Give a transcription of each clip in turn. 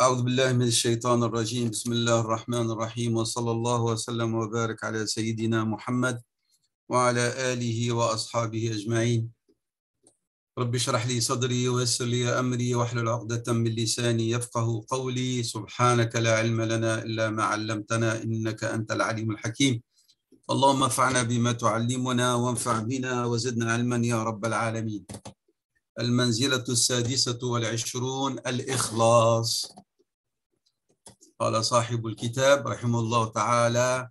أعوذ بالله من الشيطان الرجيم بسم الله الرحمن الرحيم وصلى الله وسلم وبارك على سيدنا محمد وعلى آله وأصحابه أجمعين. رب اشرح لي صدري ويسر لي أمري واحلل عقدة من لساني يفقه قولي. سبحانك لا علم لنا إلا ما علمتنا إنك أنت العليم الحكيم. اللهم انفعنا بما تعلمنا وانفع بنا وزدنا علما يا رب العالمين. المنزلة السادسة والعشرون الإخلاص. قال صاحب الكتاب رحمه الله تعالى: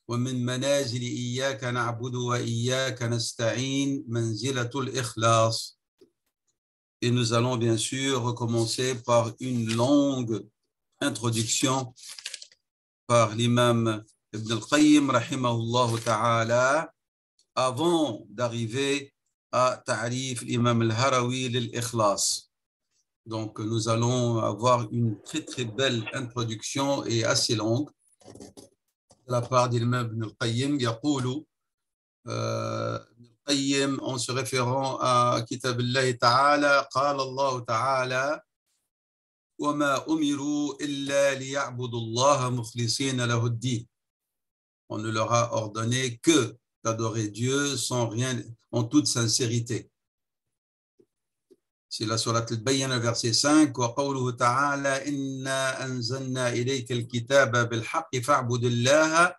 ومن منازل إياك نعبد وإياك نستعين منزلة الإخلاص. Et nous allons bien sûr recommencer par une longue introduction par l'imam Ibn al-Qayyim rahimahullah ta'ala avant d'arriver à Ta'rif l'imam al-Harawi l'ikhlas. Donc nous allons avoir une très très belle introduction et assez longue de la part d'imam Ibn al-Qayyim. يقول ابن القيم en se référant à كتاب الله تعالى: قال الله تعالى: وما أمروا إلا ليعبدوا الله مخلصين له الدين. On ne leur a ordonné que d'adorer Dieu sans rien, en toute sincérité. C'est la sourate al-Bayyina, verset 5: وقوله تعالى: إنا أنزلنا إليك الكتاب بالحق فاعبد الله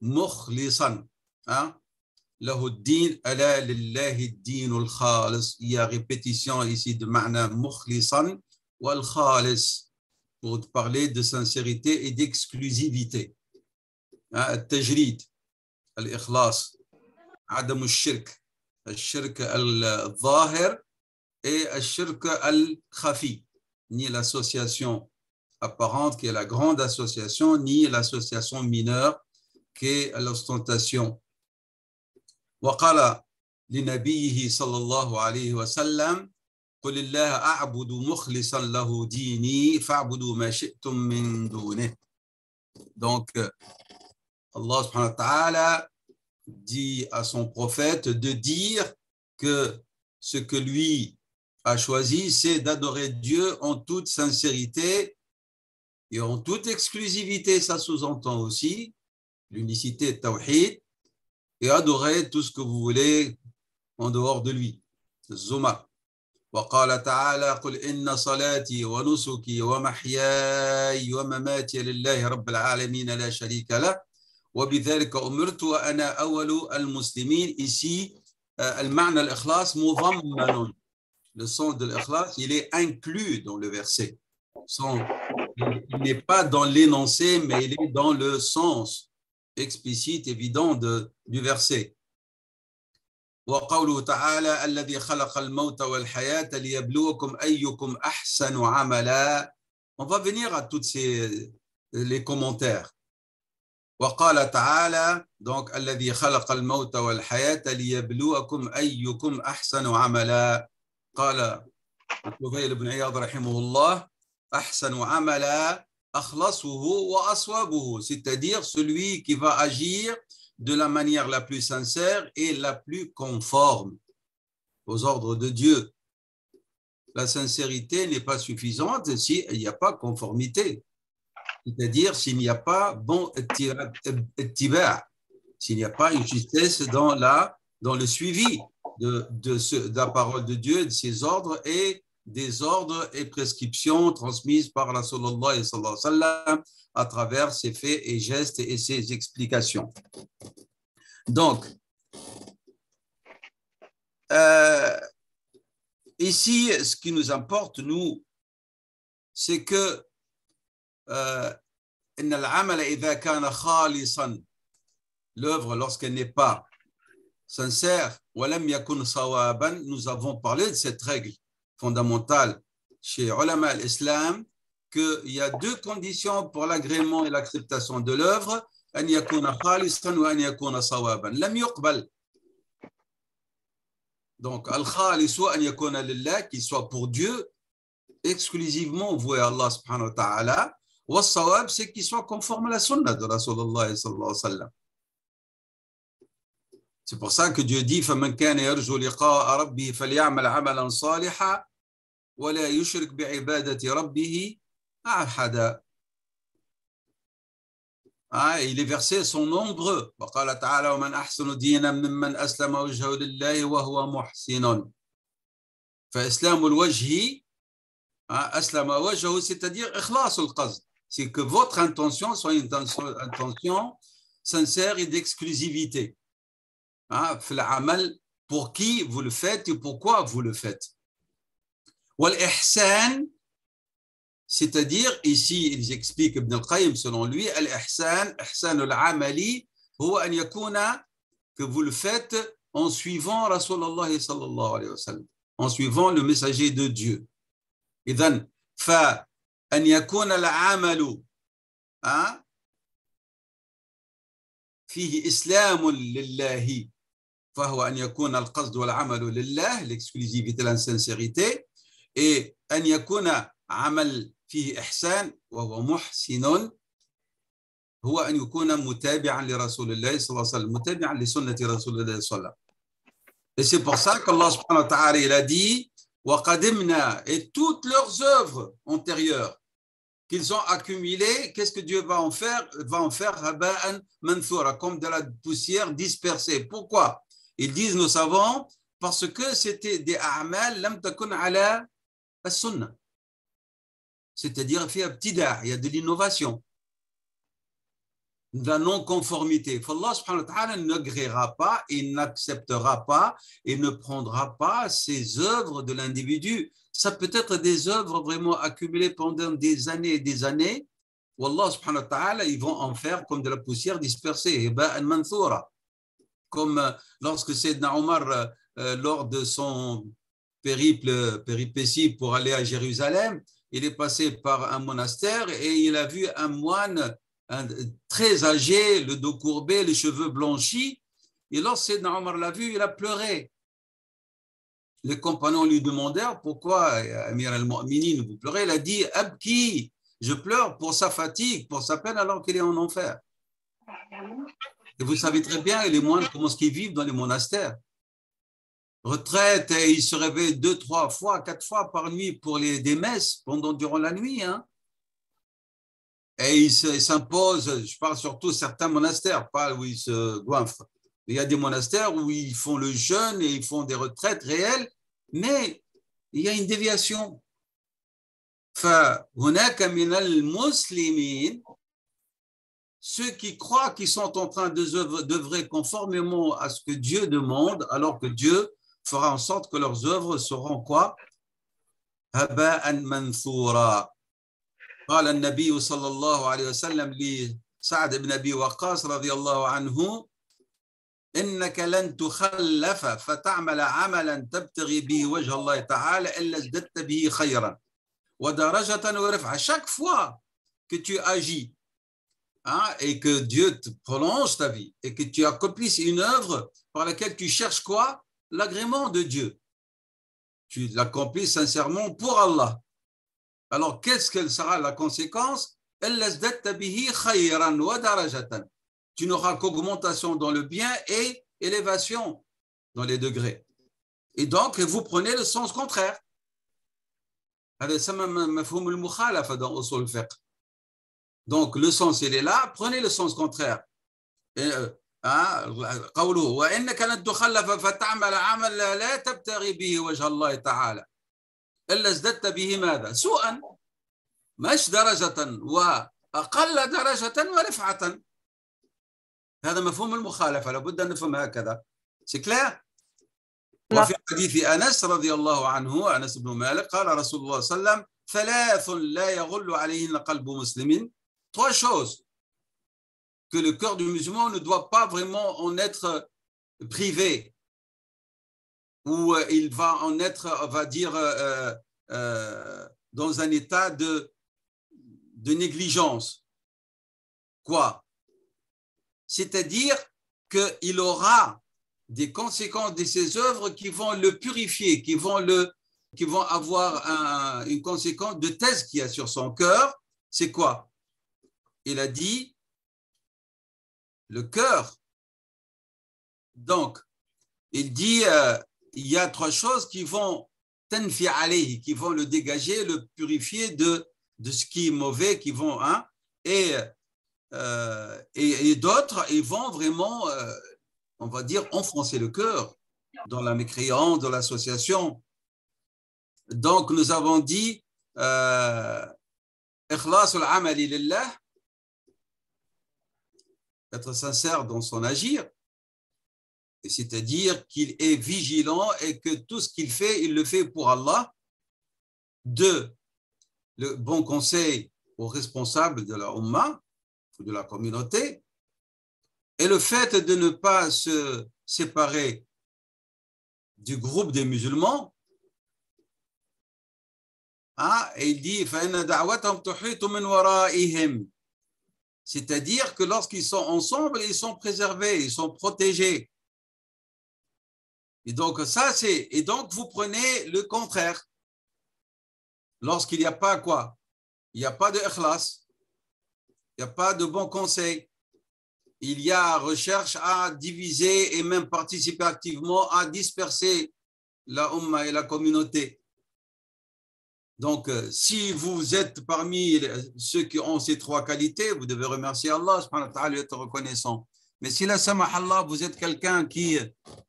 مخلصا له الدين ألا لله الدين الخالص. Il y a répétition ici de معنى مخلصا والخالص pour parler de sincérité et d'exclusivité. التجريد، الإخلاص، عدم الشرك، الشرك الظاهر et الشرك الخفي. Ni l'association apparente qui est la grande association, ni l'association mineure qui est l'ostentation. وقال لنبيه صلى الله عليه وسلم: قل الله أعبد مخلصا له ديني فاعبدوا ما شئتم من دونه. Donc Allah subhanahu wa ta'ala dit à son prophète de dire que ce que lui a choisi, c'est d'adorer Dieu en toute sincérité et en toute exclusivité. Ça sous-entend aussi l'unicité de Tawhid, et adorer tout ce que vous voulez en dehors de lui. Zuma. وقال تعالى: قل إن صلاتي ونسكي ومحياي ومماتي لله رب العالمين لا شريك له وبذلك أمرت وأنا أول المسلمين. Ici, المعنى الإخلاص مضمن. Le sens de l'ikhlas, il est inclus dans le verset. Il n'est pas dans l'énoncé, mais il est dans le sens explicite, évident du verset. وقوله تعالى: الذي خلق الموت والحياة ليبلوكم أيكم أحسن عملا. On va venir à tous les commentaires. وقال تعالى donc الذي خلق الموت والحياة ليبلوكم أيكم أحسن عملا. قال الفضيل بن عياض رحمه الله: أحسن عملا أخلصه وأصوبه. C'est-à-dire celui qui va agir de la manière la plus sincère et la plus conforme aux ordres de Dieu. La sincérité n'est pas suffisante s'il n'y a pas conformité, c'est-à-dire s'il n'y a pas bon ittiba', s'il n'y a pas une justesse dans le suivi de la parole de Dieu, de ses ordres et des ordres et prescriptions transmises par Rasulullah sallallahu alayhi wa sallam à travers ses faits et gestes et ses explications. Donc, ici, ce qui nous importe, nous, c'est que l'œuvre, lorsqu'elle n'est pas sincère, nous avons parlé de cette règle fondamentale chez ulama l'islam, qu'il y a deux conditions pour l'agrément et l'acceptation de l'œuvre: أن يكون خالصا وأن يكون صوابا لم يقبل. Donc al-khalis أن يكون لله, qu'il soit pour Dieu, exclusivement voué à Allah subhanahu wa ta'ala. Wa sawab, c'est qu'il soit conforme à la sunna de Rasulullah sallallahu alayhi wa sallam. C'est pour ça que Dieu dit: فمن كان يرجو لقاء ربه فليعمل عملا صالحا ولا يشرك بعبادة ربه أحدا. Et les versets sont nombreux. وقال تعالى ومن أحسن دينا ممن أسلم وجهه لله وهو محسن. فإسلام الوجه أسلم وجهه, c'est-à-dire إخلاص القصد. C'est que votre intention soit une intention sincère et d'exclusivité. في العمل, pour qui vous le faites et pourquoi vous le faites. والإحسان, c'est-à-dire, ici, ils expliquent Ibn al-Qayyim, selon lui, al-ihsan, ihsan al-amali, huwa an yakuna, que vous le faites en suivant Rasulallah sallallahu alayhi wa sallam, en suivant le messager de Dieu. إذن, فأن يكون العمل فيه إسلام لله, فهو أن يكون القصد والعمل لله, l'exclusivité, la sincérité, et أن يكون عمل فيه إحسان وهو محسن, هو أن يكون متابعا لرسول الله صلى الله عليه وسلم, متابعا لسنة رسول الله صلى الله عليه وسلم. Et c'est pour ça qu'Allah subhanahu wa ta'ala, il a dit وَقَدِمْنَا, et toutes leurs œuvres antérieures qu'ils ont accumulées, qu'est-ce que Dieu va en faire? Va en faire haba'an manthura, comme de la poussière dispersée. Pourquoi? Ils disent, nos savants, parce que c'était des a'mal lam takun ala as-sunnah. C'est-à-dire, il y a de l'innovation, de la non-conformité. Allah subhanahu wa ta'ala ne gréera pas, il n'acceptera pas, et ne prendra pas ces œuvres de l'individu. Ça peut être des œuvres vraiment accumulées pendant des années et des années. Allah subhanahu wa ta'ala, ils vont en faire comme de la poussière dispersée, comme lorsque Sayyidina Omar, lors de son péripétie pour aller à Jérusalem, il est passé par un monastère et il a vu un moine très âgé, le dos courbé, les cheveux blanchis. Et lorsque Sayyidina Omar l'a vu, il a pleuré. Les compagnons lui demandèrent pourquoi, Amir al-Mu'minin, vous pleurez? Il a dit Abki, je pleure pour sa fatigue, pour sa peine alors qu'il est en enfer. Et vous savez très bien, les moines, comment est-ce qu'ils vivent dans les monastères? Retraite, et ils se réveillent 2, 3 fois, 4 fois par nuit pour des messes durant la nuit. Et ils s'imposent, je parle surtout certains monastères, pas où ils se goinfrent. Il y a des monastères où ils font le jeûne et ils font des retraites réelles, mais il y a une déviation. فهناك من المسلمين, ceux qui croient qu'ils sont en train d'œuvrer conformément à ce que Dieu demande, alors que Dieu fera en sorte que leurs œuvres seront quoi? هباء منثورا. قال النبي صلى الله عليه وسلم لسعد بن أبي وقاص رضي الله عنه إنك لن تخلف فتعمل عملا تبتغي به وجه الله تعالى إلا ازددت به خيرا ودرجة ورفعة. Chaque fois que tu agis et que Dieu te prolonge ta vie et que tu accomplisses une œuvre par laquelle tu cherches quoi? L'agrément de Dieu. Tu l'accomplis sincèrement pour Allah. Alors, qu'est-ce qu'elle sera la conséquence? Tu n'auras qu'augmentation dans le bien et élévation dans les degrés. Et donc, vous prenez le sens contraire. Donc, le sens, il est là, prenez le sens contraire. قوله وإنك لن تخلف فتعمل عملا لا تبتغي به وجه الله تعالى إلا ازددت به ماذا؟ سوءا، مش درجة وأقل درجة ورفعة. هذا مفهوم المخالفة، لابد أن نفهم هكذا. C'est clair؟ وفي حديث أنس رضي الله عنه، أنس بن مالك، قال رسول الله صلى الله عليه وسلم ثلاث لا يغل عليهن قلب مسلم. 3 choses que le cœur du musulman ne doit pas vraiment en être privé, ou il va en être, on va dire, dans un état de négligence. Quoi? C'est-à-dire qu'il aura des conséquences de ses œuvres qui vont le purifier, qui vont avoir une conséquence de thèse qu'il y a sur son cœur. C'est quoi? Il a dit le cœur. Donc, il dit il y a 3 choses qui vont tenfi alayhi, qui vont le dégager, le purifier de de ce qui est mauvais, qui vont, hein, et d'autres, ils vont vraiment, on va dire, enfoncer le cœur dans la mécréance, dans l'association. Donc, nous avons dit ikhlas al-amali lillah, être sincère dans son agir, c'est-à-dire qu'il est vigilant et que tout ce qu'il fait, il le fait pour Allah. Deux, le bon conseil aux responsables de la Ummah, de la communauté, et le fait de ne pas se séparer du groupe des musulmans. Ah, et il dit c'est-à-dire que lorsqu'ils sont ensemble, ils sont préservés, ils sont protégés. Et donc, ça, c'est. Et donc, vous prenez le contraire. Lorsqu'il n'y a pas quoi? Il n'y a pas de ikhlas, il n'y a pas de bon conseil. Il y a recherche à diviser et même participer activement à disperser la Ummah et la communauté. Donc, si vous êtes parmi ceux qui ont ces trois qualités, vous devez remercier Allah, subhanahu wa ta'ala, et être reconnaissant. Mais si la samahallah, vous êtes quelqu'un qui,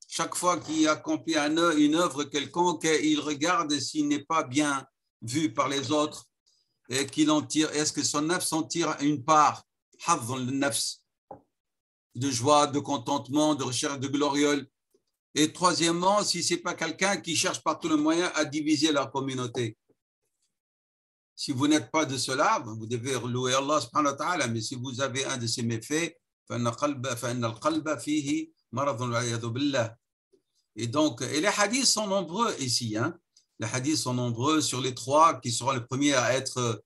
chaque fois qu'il accomplit une œuvre quelconque, il regarde s'il n'est pas bien vu par les autres et qu'il en tire, est-ce que son nafs en tire une part, de joie, de contentement, de recherche de gloriole. Et troisièmement, si ce n'est pas quelqu'un qui cherche par tous les moyens à diviser la communauté. Si vous n'êtes pas de cela, vous devez louer Allah subhanahu wa ta'ala, mais si vous avez un de ces méfaits, et donc, et les hadiths sont nombreux ici, hein? Les hadiths sont nombreux sur les trois qui seront les premiers à être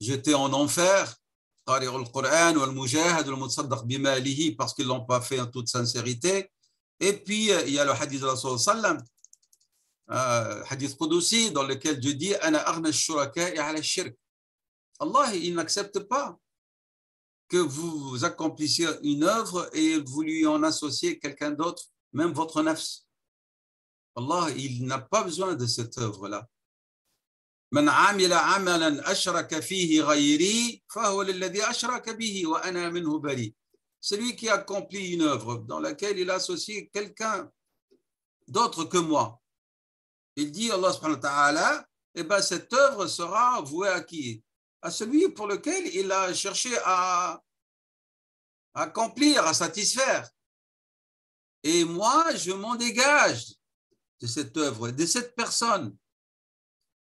jetés en enfer, parce qu'ils ne l'ont pas fait en toute sincérité. Et puis, il y a le hadith de Rasul sallam, hadith Qudusi, dans lequel Dieu dit Ana aghna ash-shuraka'i 'ala ash-shirk. Allah, il n'accepte pas que vous accomplissiez une œuvre et vous lui en associez quelqu'un d'autre, même votre nafs. Allah, il n'a pas besoin de cette œuvre-là. Man 'amila 'amalan ashraka fihi ghayri fahuwa lilladhi ashraka bihi wa ana minhu bari. Celui qui accomplit une œuvre dans laquelle il associe quelqu'un d'autre que moi, il dit Allah subhanahu wa ta'ala, eh ben cette œuvre sera vouée à qui? À celui pour lequel il a cherché à accomplir, à satisfaire. Et moi, je m'en dégage de cette œuvre, de cette personne.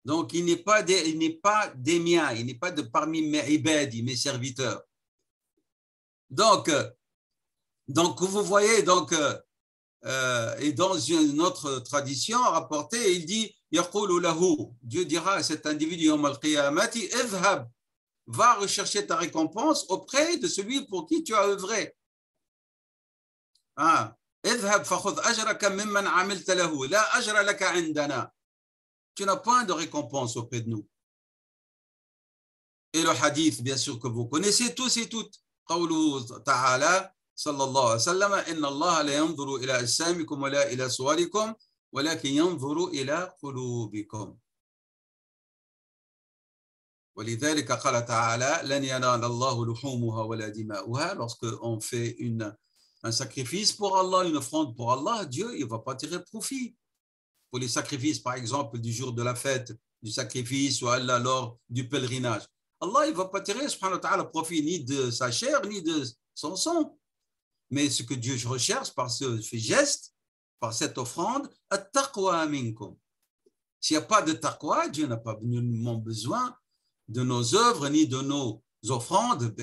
Donc, il n'est pas des miens, il n'est pas de parmi mes ibadi, mes serviteurs. Donc vous voyez, donc, et dans une autre tradition rapportée, il dit Yaqulu lahu, Dieu dira à cet individu yawm al-qiyamati idhhab, va rechercher ta récompense auprès de celui pour qui tu as œuvré. Idhhab fakhudh ajraka mimman amilta lahu, la ajra laka indana. Tu n'as point de récompense auprès de nous. Et le hadith, bien sûr, que vous connaissez tous et toutes. Qawluhu ta'ala sallallahu alayhi wa sallam, inna Allah la yanzuru ila ajsamikum wa la ila suwarikum walakin yanzuru ila qulubikum. ولذلك قال تعالى لن ينال الله لحومها ولا دماؤها. Lorsqu'on fait un sacrifice pour Allah, une offrande pour Allah, Dieu il ne va pas tirer profit. Pour les sacrifices, par exemple, du jour de la fête, du sacrifice ou Allah lors du pèlerinage. Allah il ne va pas tirer subhanahu wa ta'ala profit ni de sa chair, ni de son sang. Mais ce que Dieu recherche par ce geste, par cette offrande, at-taqwa minkum. S'il n'y a pas de taqwa, Dieu n'a pas besoin de nos œuvres ni de nos offrandes.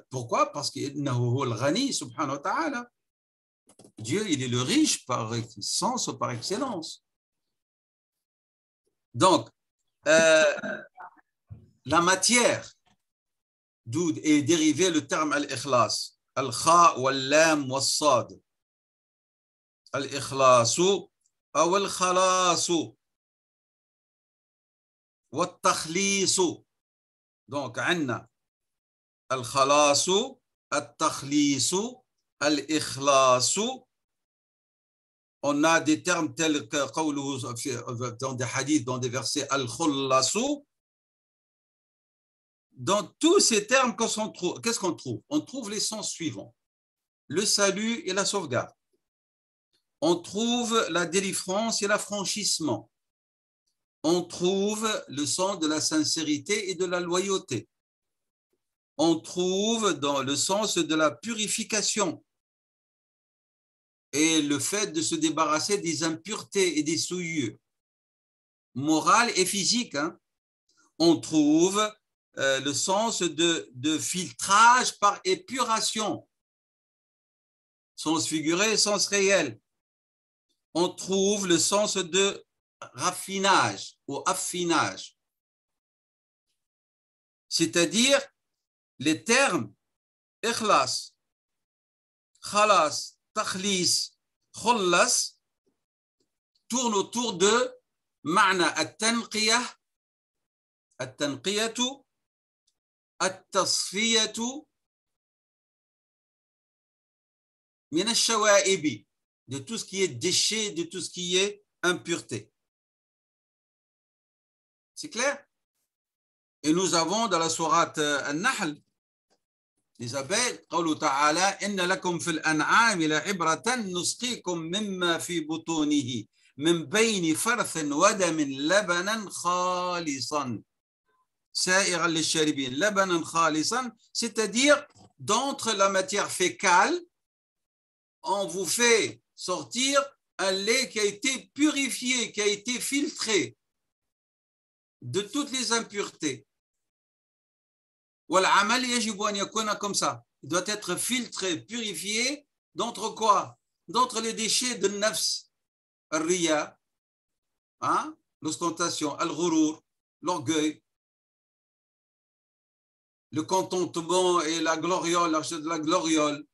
Pourquoi? Parce qu'il est le ghani, subhanahu wa ta'ala. Dieu, il est le riche par essence ou par excellence. Donc, la matière d'où est dérivé le terme al-ikhlas, al-kha wal-lam wal-sad. Al-ikhlasu ou al-khalasu wal-takhlisu. Donc, عندنا الخلاص التخليص الإخلاص. On a des termes tels que dans des hadiths, dans des versets al-khullasu, dans tous ces termes, qu'est-ce qu'on trouve? On trouve les sens suivants. Le salut et la sauvegarde. On trouve la délivrance et l'affranchissement. On trouve le sens de la sincérité et de la loyauté. On trouve dans le sens de la purification et le fait de se débarrasser des impuretés et des souillures morales et physiques. On trouve le sens de filtrage par épuration, sens figuré, sens réel. On trouve le sens de raffinage ou affinage, c'est-à-dire les termes ikhlas, khalas, takhlis, khullas tournent autour de ma'na at-tanqiyah, at-tanqiyatu, at-tasfiyatu min ash-shawaibi, de tout ce qui est déchet, de tout ce qui est impureté. C'est clair? Et nous avons dans la sourate An-Nahl, les abeilles, قوله تعالى إن لكم في الأنعام لعبرة نسقيكم مما في بطونه من بين فرث ودم لبنا خالصا سائغا للشاربين. لبنا خالصا, c'est-à-dire d'entre la matière fécale, on vous fait sortir un lait qui a été purifié, qui a été filtré de toutes les impuretés. والعمل يجب أن يكون comme ça. Il doit être filtré, purifié d'entre quoi? D'entre les déchets de nafs, al-riya, l'ostentation, al-ghurur, l'orgueil, le contentement et la gloriole, l'argent de la gloriole,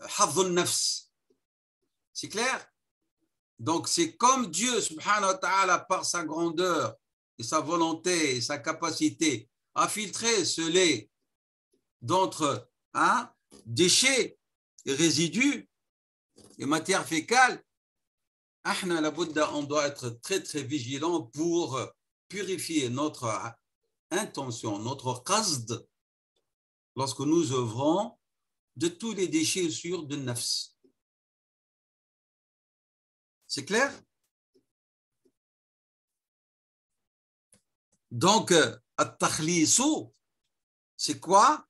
hadh al-nafs. C'est clair? Donc c'est comme Dieu, subhanahu wa ta'ala, par sa grandeur et sa volonté et sa capacité, à filtrer ce lait d'entre déchets et résidus et matières fécales. On doit être très très vigilant pour purifier notre intention, notre qasd, lorsque nous œuvrons de tous les déchets sûrs de nafs. C'est clair? Donc, at-takhlisu, c'est quoi?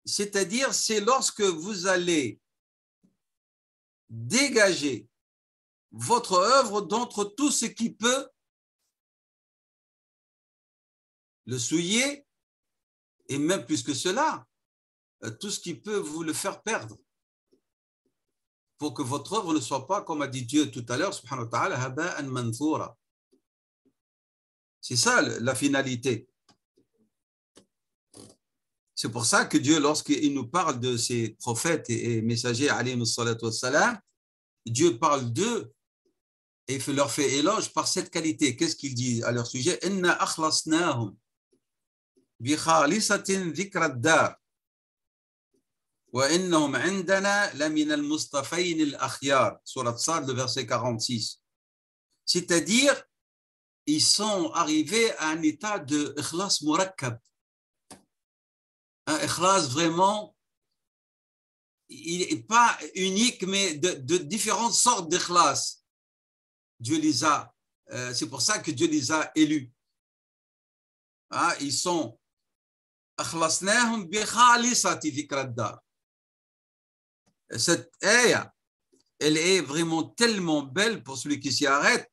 C'est-à-dire, c'est lorsque vous allez dégager votre œuvre d'entre tout ce qui peut le souiller, et même plus que cela, tout ce qui peut vous le faire perdre, pour que votre œuvre ne soit pas, comme a dit Dieu tout à l'heure, subhanahu wa ta'ala, haba'an manthura. C'est ça la finalité. C'est pour ça que Dieu, lorsqu'il nous parle de ses prophètes et messagers, alayhimu salatu wassalam, Dieu parle d'eux et leur fait éloge par cette qualité. Qu'est-ce qu'il dit à leur sujet? Inna akhlasnahum bi khalisatin dhikra ad-dar wa innahum indana lamin al-mustafayn al-akhyar. Surat Sad, le verset 46. C'est-à-dire, ils sont arrivés à un état de ikhlas murakkab. Un ikhlas vraiment, il n'est pas unique, mais de différentes sortes d'ikhlas. Dieu les a, c'est pour ça que Dieu les a élus. Ils sont akhlasnahum bi khalisati dhikra ad-dar. Cette ayah, elle est vraiment tellement belle pour celui qui s'y arrête.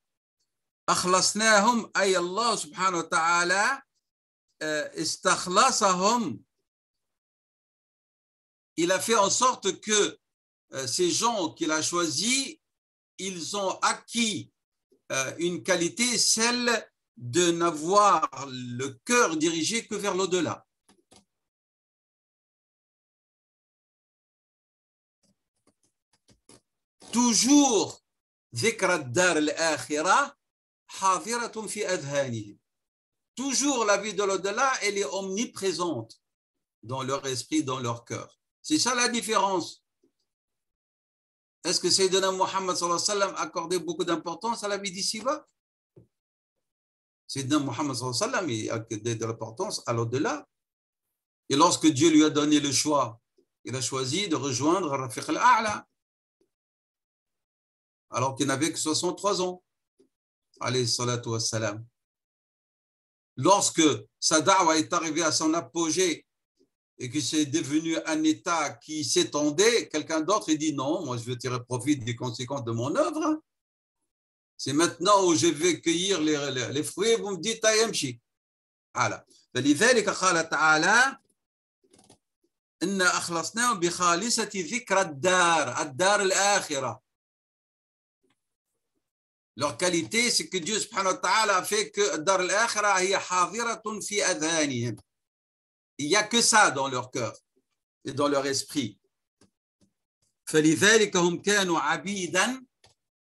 أخلصناهم أي الله سبحانه وتعالى استخلصهم. Il a fait en sorte que ces gens qu'il a choisis, ils ont acquis une qualité, celle de n'avoir le cœur dirigé que vers l'au-delà. Toujours ذكر الدار الآخرة حاضرة في أذهانهم. Toujours la vie de l'au-delà, elle est omniprésente dans leur esprit, dans leur cœur. C'est ça la différence. Est-ce que Sayyidina Muhammad sallallahu alayhi wa sallam accordait beaucoup d'importance à la vie d'ici-bas? Sayyidina Muhammad sallallahu alayhi wa sallam, il a de l'importance à l'au-delà. Et lorsque Dieu lui a donné le choix, il a choisi de rejoindre Rafiq al-A'la, alors qu'il n'avait que 63 ans, alayhi salatu wassalam. Lorsque sa da'wa est arrivée à son apogée et que c'est devenu un état qui s'étendait, quelqu'un d'autre dit non, moi je veux tirer profit des conséquences de mon œuvre. C'est maintenant où je vais cueillir les fruits, vous me dites ayamshi. Voilà. فلذلك قال تعالى إن أخلصناهم بخالصة ذكر الدار الآخرة. Leur qualité, c'est que Dieu subhanahu wa ta'ala a fait que Dar al-Akhirah hiya hadiratun fi adhanihim. Il n'y a que ça dans leur cœur et dans leur esprit. فلذلك هم كانوا عبيدا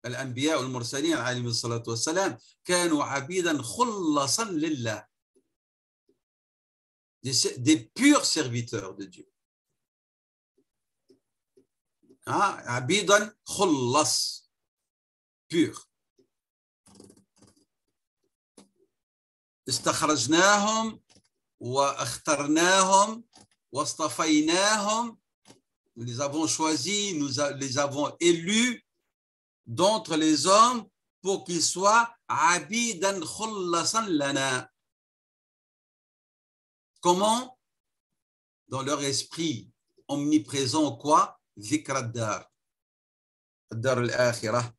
الأنبياء والمرسلين عليهم الصلاة والسلام كانوا عبيدا خلصا لله. Des purs serviteurs de Dieu. عبيدا خلص, pur. استخرجناهم واخترناهم واصطفيناهم. Nous les avons choisis, nous les avons élus d'entre les hommes pour qu'ils soient عبيدا خلصا لنا. Comment? Dans leur esprit omniprésent, quoi? ذكر الدار, الدار الآخرة.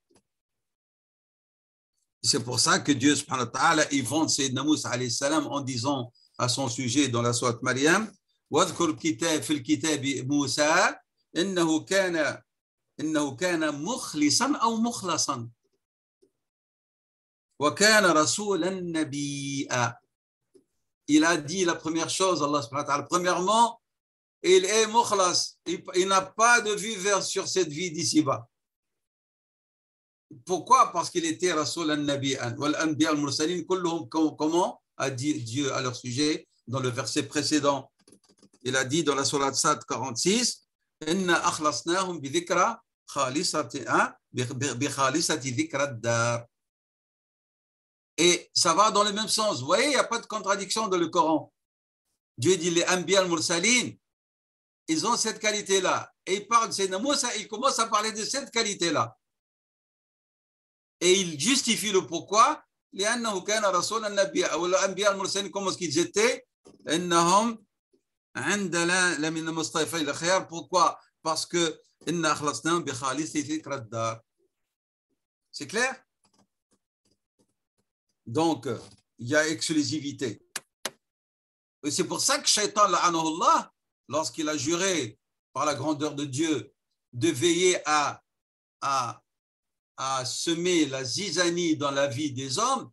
C'est pour ça que Dieu subhanahu wa ta'ala, il vante Sayyidina Moussa alayhi salam en disant à son sujet dans la sourate Maryam, واذكر في الكتاب موسى إنه كان مخلصا أو مخلصا وكان رسولا نبيا. Il a dit la première chose, Allah subhanahu wa ta'ala, premièrement, il est mukhlas, il n'a pas de vue sur cette vie d'ici-bas. Pourquoi? Parce qu'il était Rasul al-Nabi'an. Wal-Anbiya al-Mursalin, kulluhum, comment a dit Dieu à leur sujet dans le verset précédent? Il a dit dans la sourate Sad 46, Inna akhlasnahum bi dhikra khalisati dhikra ad-dar. Et ça va dans le même sens. Vous voyez, il n'y a pas de contradiction dans le Coran. Dieu dit les Anbiya al-Mursalin, ils ont cette qualité-là. Et il parle de Sayyidina Moussa, il commence à parler de cette qualité-là. Et il justifie le pourquoi. لأنه كان رسول النبي أو الأنبياء المرسلين comme qu'ils étaient إنهم عندنا لمن المصطفين الخيار. Pourquoi? Parce que إنا أخلصناهم بخالص ذكر الدار. C'est clair? Donc il y a exclusivité. Et c'est pour ça que Shaitan la'anahullah, lorsqu'il a juré par la grandeur de Dieu de veiller à semer la zizanie dans la vie des hommes,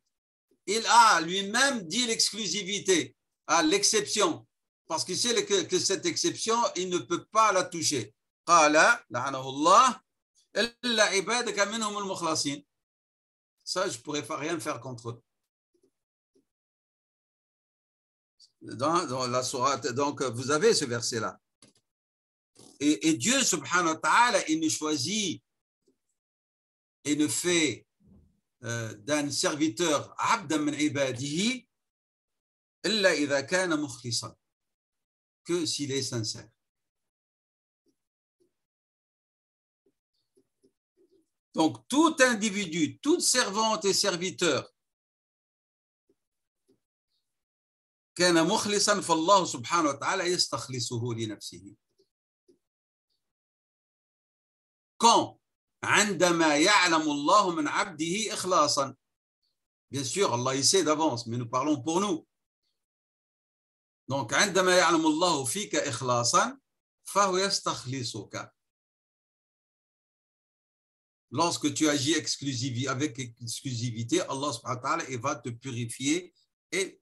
il a lui-même dit l'exclusivité, l'exception, parce qu'il sait que cette exception, il ne peut pas la toucher. قال لعنه الله إلا عبادك منهم المخلصين. Ça, je ne pourrais pas rien faire contre eux. Dans la sourate, donc vous avez ce verset-là. Et Dieu, subhanahu wa ta'ala, il ne choisit et ne fait d'un serviteur abdan min ibadihi illa idha kana mukhlisan, que s'il est sincère. Donc tout individu, toute servante et serviteur kana mukhlisan fallahu subhanahu wa ta'ala yastakhlisuhu li nafsihi. Quand عندما يعلم الله من عبده إخلاصا. Bien sûr, Allah il sait d'avance, mais nous parlons pour nous. Donc, عندما يعلم الله فيك إخلاصا فهو يستخلصك. Lorsque tu agis avec exclusivité, Allah subhanahu wa ta'ala il va te purifier et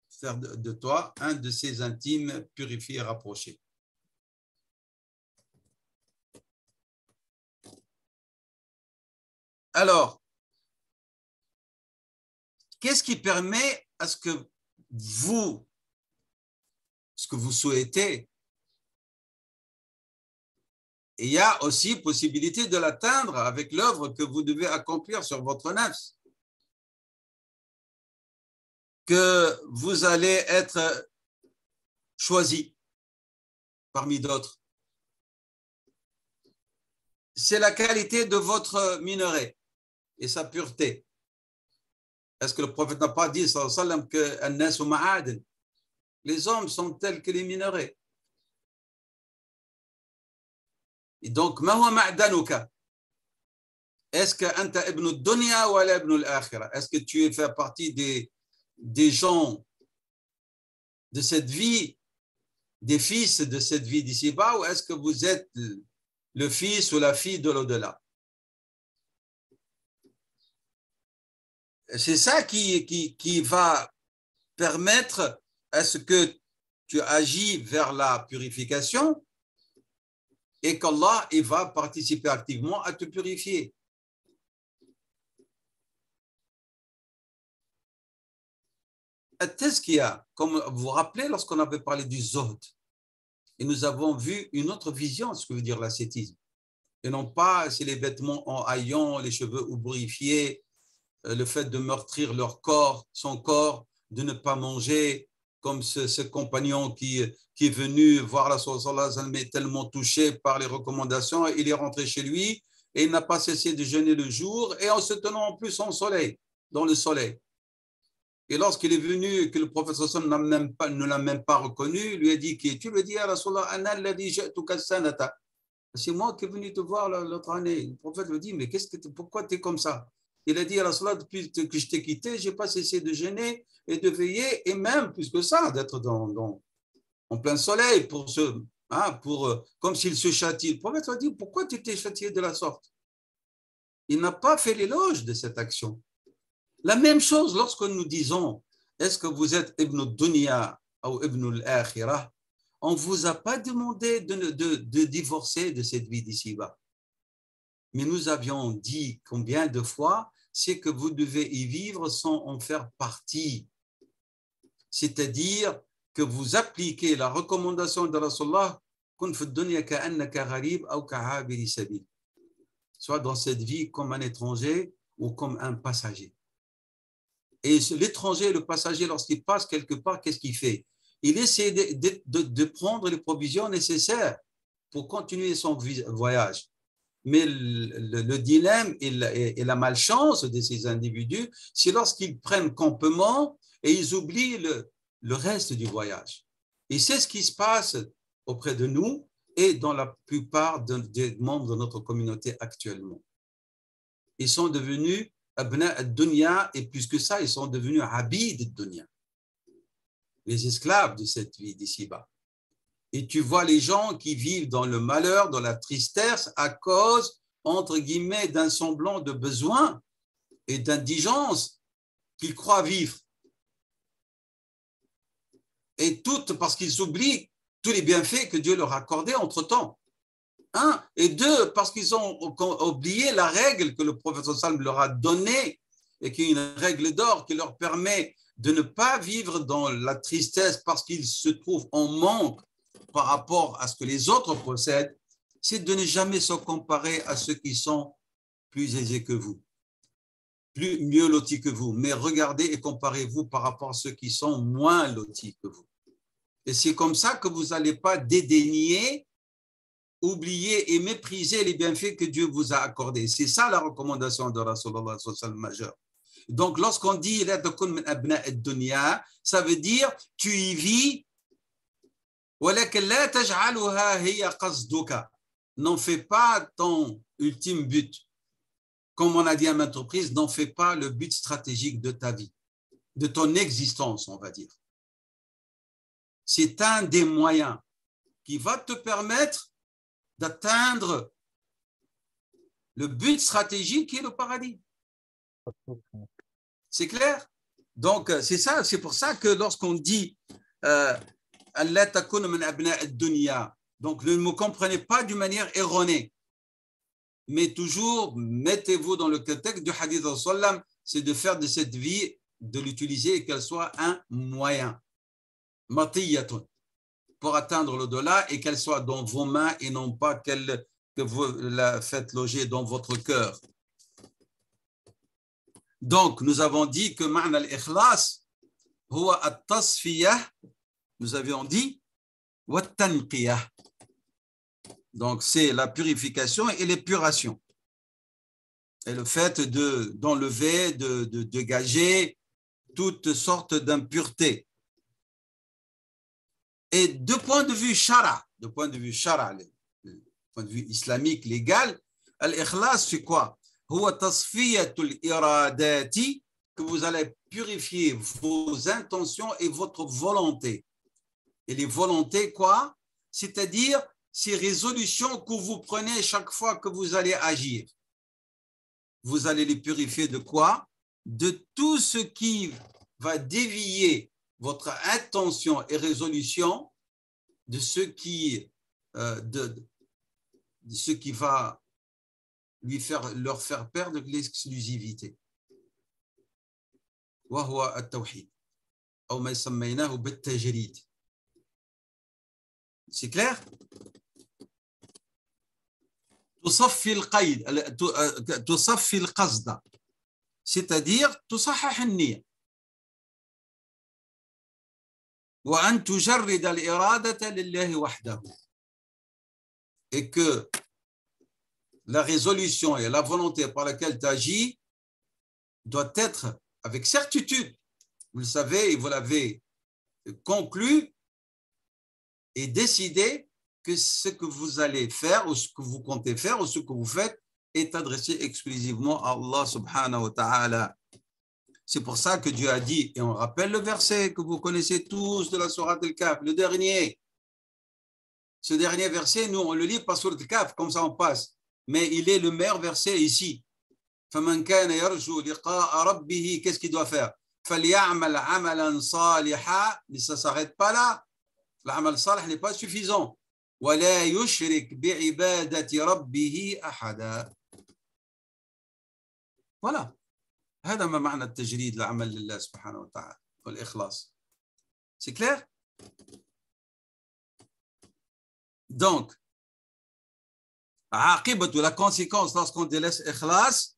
faire de toi un de ses intimes purifiés et rapprochés. Alors, qu'est-ce qui permet à ce que vous souhaitez, et il y a aussi possibilité de l'atteindre avec l'œuvre que vous devez accomplir sur votre nafs. que vous allez être choisi parmi d'autres. C'est la qualité de votre minerai et sa pureté. Est-ce que le prophète n'a pas dit, sallallahu alayhi wa sallam, que an-nasu ma'adin, les hommes sont tels que les minerais? Et donc, ma huwa ma'danuka? Est-ce que anta ibn ad-dunya ou ibn al-akhirah? Est-ce que tu fais partie des gens de cette vie, des fils de cette vie d'ici-bas, ou est-ce que vous êtes le fils ou la fille de l'au-delà? C'est ça qui va permettre à ce que tu agis vers la purification et qu'Allah il va participer activement à te purifier. At-tazkiya, comme vous vous rappelez lorsqu'on avait parlé du zuhd, et nous avons vu une autre vision de ce que veut dire l'ascétisme. Et non pas c'est les vêtements en haillons, les cheveux oubrifiés, le fait de meurtrir leur corps, son corps, de ne pas manger, comme ce compagnon qui est venu voir la sallallahu alayhi wa sallam, tellement touché par les recommandations, il est rentré chez lui et il n'a pas cessé de jeûner le jour et en se tenant en plus en soleil, dans le soleil. Et lorsqu'il est venu, que le prophète sallallahu alayhi wa sallam ne l'a même pas reconnu, il lui a dit, qui tu? Lui as dit, ya Rasulallah, ana alladhi ja'tuka sanata. C'est moi qui est venu te voir l'autre année. Le prophète lui dit, mais pourquoi tu es comme ça? Il a dit à Rasulallah, depuis que je t'ai quitté, je n'ai pas cessé de jeûner et de veiller, et même plus que ça, d'être en plein soleil, comme s'il se châtie. Le prophète lui a dit, pourquoi tu t'es châtié de la sorte? Il n'a pas fait l'éloge de cette action. La même chose lorsque nous disons, est-ce que vous êtes Ibn al-Dunya ou Ibn al-Akhirah? On ne vous a pas demandé de divorcer de cette vie d'ici-bas. Mais nous avions dit combien de fois, c'est que vous devez y vivre sans en faire partie. C'est-à-dire que vous appliquez la recommandation de Rasulullah, soit dans cette vie comme un étranger ou comme un passager. Et l'étranger, le passager, lorsqu'il passe quelque part, qu'est-ce qu'il fait? Il essaie de prendre les provisions nécessaires pour continuer son voyage. Mais le dilemme et la malchance de ces individus, c'est lorsqu'ils prennent campement et ils oublient le reste du voyage. Et c'est ce qui se passe auprès de nous et dans la plupart des membres de notre communauté actuellement. Ils sont devenus abna ad-dunya, et plus que ça, ils sont devenus abid ad-dunya, les esclaves de cette vie d'ici-bas. Et tu vois les gens qui vivent dans le malheur, dans la tristesse, à cause, entre guillemets, d'un semblant de besoin et d'indigence qu'ils croient vivre. Et tout parce qu'ils oublient tous les bienfaits que Dieu leur a accordés entre-temps. Un, et deux, parce qu'ils ont oublié la règle que le prophète sallam leur a donnée et qui est une règle d'or qui leur permet de ne pas vivre dans la tristesse parce qu'ils se trouvent en manque par rapport à ce que les autres possèdent, c'est de ne jamais se comparer à ceux qui sont plus aisés que vous, mieux lotis que vous, mais regardez et comparez-vous par rapport à ceux qui sont moins lotis que vous. Et c'est comme ça que vous n'allez pas dédaigner, oublier et mépriser les bienfaits que Dieu vous a accordés. C'est ça la recommandation de Rasulullah majeure. Donc, lorsqu'on dit ça veut dire tu y vis, n'en fais pas ton ultime but. Comme on a dit à maintes reprises, n'en fais pas le but stratégique de ta vie, de ton existence, on va dire. C'est un des moyens qui va te permettre d'atteindre le but stratégique qui est le paradis. C'est clair? Donc, c'est ça, c'est pour ça que lorsqu'on dit donc ne me comprenez pas d'une manière erronée, mais toujours mettez-vous dans le contexte du hadith de sallam, c'est de faire de cette vie, de l'utiliser et qu'elle soit un moyen, matiyatun, pour atteindre l'au-delà et qu'elle soit dans vos mains et non pas que vous la faites loger dans votre cœur. Donc, nous avons dit que ma'na al-ikhlas, هو التصفية, nous avions dit, والتنقية. Donc, c'est la purification et l'épuration. Et le fait d'enlever, de dégager toutes sortes d'impuretés. Et de point de vue shara, de point de vue islamique, légal, al-ikhlas, c'est quoi? هو تصفية الإرادات, que vous allez purifier vos intentions et votre volonté. Et les volontés, quoi? C'est-à-dire ces résolutions que vous prenez chaque fois que vous allez agir. Vous allez les purifier de quoi? De tout ce qui va dévier votre intention et résolution de ce qui va leur faire perdre l'exclusivité. وهو التوحيد أو ما سميناه بالتجريد. C'est clair? تصفي القيد, تصفي القصد, c'est-à-dire تصحح النية. وأن تجرد الإرادة لله وحده. Et que la résolution et la volonté par laquelle tu agis doit être avec certitude. Vous le savez et vous l'avez conclu et décidé que ce que vous allez faire ou ce que vous comptez faire ou ce que vous faites est adressé exclusivement à Allah subhanahu wa ta'ala. C'est pour ça que Dieu a dit, et on rappelle le verset que vous connaissez tous de la sourate Al-Kahf, le dernier. Ce dernier verset, nous on le lit par sourate Al-Kahf, comme ça on passe. Mais il est le meilleur verset ici. فَمَنْ كَانَ يَرْجُو لِقَاءَ رَبِّهِ, qu'est-ce qu'il doit faire? فَلْيَعْمَلْ عَمَلًا صَالِحًا, mais ça ne s'arrête pas là. L'amal salih n'est pas suffisant. وَلَا يُشْرِكْ بِعِبَادَةِ رَبِّهِ أَحَدًا. Voilà. هذا ما معنى التجريد لعمل لله سبحانه وتعالى والإخلاص. C'est clair? Donc, عاقبة, la conséquence lorsqu'on délaisse ikhlas,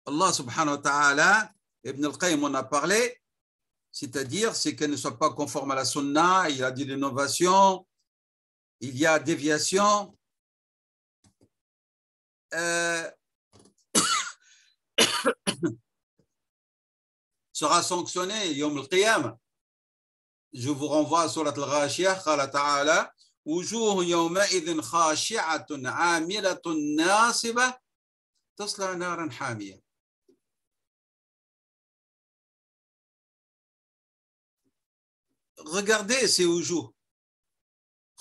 Allah subhanahu wa ta'ala, Ibn al-Qayyim en a parlé, c'est-à-dire c'est qu'elle ne soit pas conforme à la sunna, il y a de l'innovation, il y a déviation. Sera sanctionné yawm al-qiyamah. Je vous renvoie à surat al-Ghashiyah, qala ta'ala, wujuh yawma idhin khashi'atun 'amilatun nasibah tasla naran hamiyah. Regardez ces wujuh.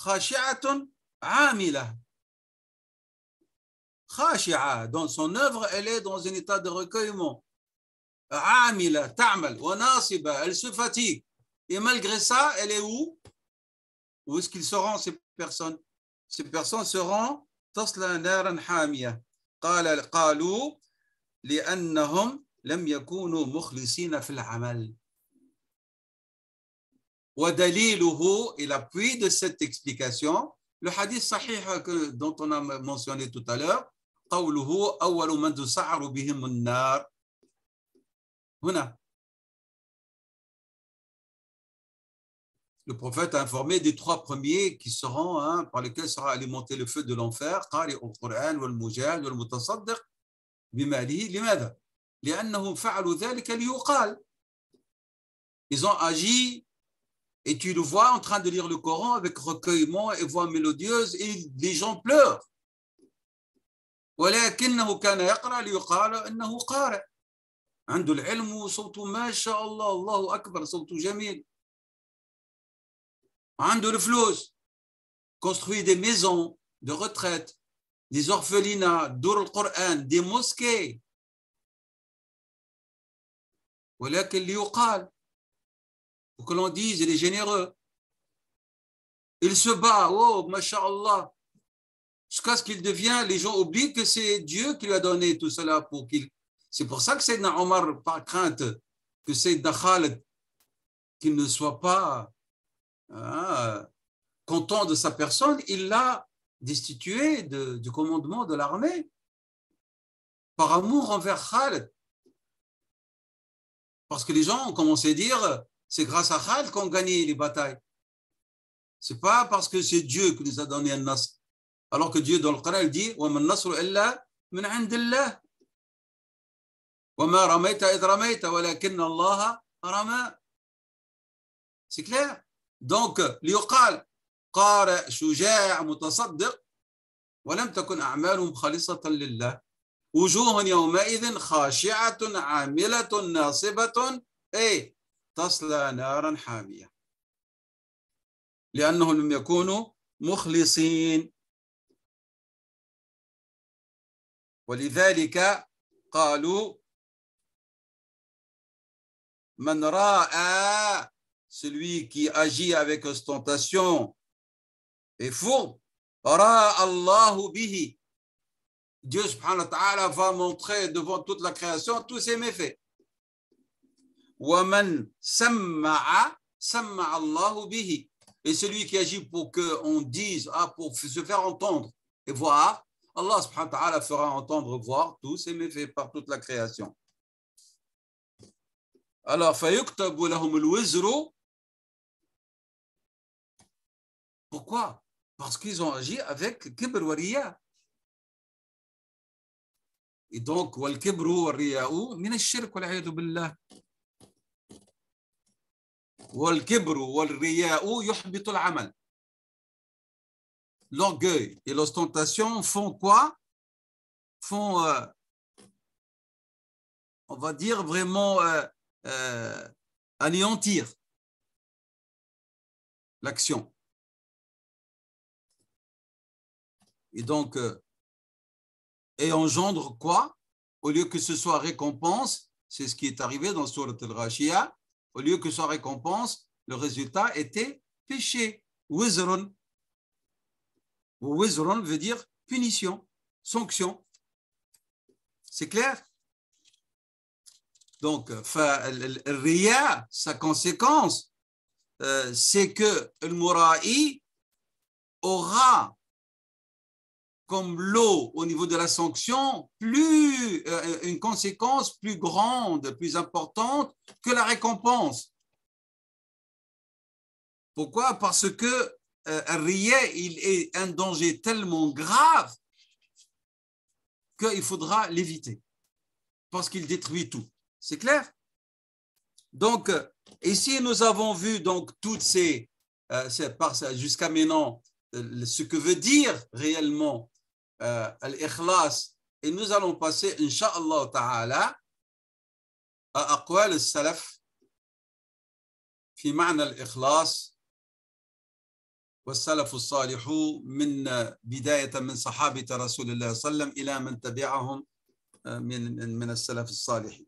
Khashi'atun 'amilah. Khashi'a, dans son œuvre, elle est dans un état de recueillement. Amila, ta'mal, wa nasiba, elle se fatigue. Et malgré ça, elle est où? Où est-ce qu'ils seront, ces personnes? Ces personnes seront tasla naran hamiyah. قالوا لأنهم لم يكونوا مخلصين في العمل. ودليله, et l'appui de cette explication, le hadith sahih dont on a mentionné tout à l'heure, قوله أول من تسعر بهم النار. هنا le prophète a informé des trois premiers qui seront, par lesquels sera alimenté le feu de l'enfer. قارئ القرآن والمجاهد والمتصدق بماله. لماذا؟ لأنهم فعلوا ذلك ليقال. Ils ont agi, et tu le vois en train de lire le Coran avec recueillement et voix mélodieuse, et les gens pleurent. ولكنه كان يقرأ ليقال أنه قارئ. عنده العلم وصوته ما شاء الله، الله أكبر، صوته جميل. عنده الفلوس، construit des maisons de retraite, des orphelinats, دور القرآن, des mosquées. ولكن ليقال, pour que l'on dise, il est généreux. Il se bat, oh, masha'Allah. Jusqu'à ce qu'il devient, les gens oublient que c'est Dieu qui lui a donné tout cela pour qu'il. C'est pour ça que Sayyidina Omar, par crainte que Sayyidina Khalid, qu'il ne soit pas content de sa personne, il l'a destitué du commandement de l'armée par amour envers Khalid. Parce que les gens ont commencé à dire c'est grâce à Khalid qu'on gagne les batailles. Ce n'est pas parce que c'est Dieu qui nous a donné un nasr. Alors que Dieu dans le Coran dit وَمَا النَّصْرُ إِلَّا مِنْ عِنْدِ اللَّهِ وَمَا رَمَيْتَ إِذْ رَمَيْتَ وَلَكِنَّ اللَّهَ رَمَى. C'est clair. Donc ليقال قارئ شجاع متصدق ولم تكن أعمالهم خالصة لله وجوه يومئذ خاشعة عاملة ناصبة تصلى نارا حامية لأنهم لم يكونوا مخلصين. ولذلك قالوا من راى, celui qui agit avec ostentation et fourbe, ra Allahu bihi, Dieu subhanahu wa ta'ala va montrer devant toute la création tous ses méfaits. Wa man samma'a samma'a Allahu bihi, et celui qui agit pour qu'on dise, pour se faire entendre et voir, Allah subhanahu wa ta'ala fera entendre et voir tous ses méfaits par toute la création. Alors, فَيُكْتَبُ لَهُمُ الْوِزْرُ. Pourquoi? Parce qu'ils ont agi avec kibr wa riya. Et donc, وَالْكِبْرُ وَالرِّيَاءُ مِنَ الشِّرْكِ وَالْعِيَاذُ بِاللَّهِ. وَالْكِبْرُ وَالرِّيَاءُ يُحْبِطُ الْعَمَلِ. L'orgueil et l'ostentation font quoi? Font, on va dire vraiment, anéantir l'action. Et donc, et engendre quoi? Au lieu que ce soit récompense, c'est ce qui est arrivé dans Surat al-Ghashiyah, au lieu que ce soit récompense, le résultat était péché. Wizrun. Wizrun veut dire punition, sanction. C'est clair? Donc, le riya, sa conséquence, c'est que le mura'i aura comme l'eau au niveau de la sanction une conséquence plus grande, plus importante que la récompense. Pourquoi? Parce que le riya, il est un danger tellement grave qu'il faudra l'éviter, parce qu'il détruit tout. C'est clair? Donc, ici, nous avons vu donc toutes ces, jusqu'à maintenant, ce que veut dire réellement l'ikhlas. Et nous allons passer, Inch'Allah Ta'ala, à aqwal al-salaf في معنى الإخلاص والسلف الصالح من بداية من صحابة رسول الله صلى الله عليه وسلم إلى من تبعهم من السلف الصالح.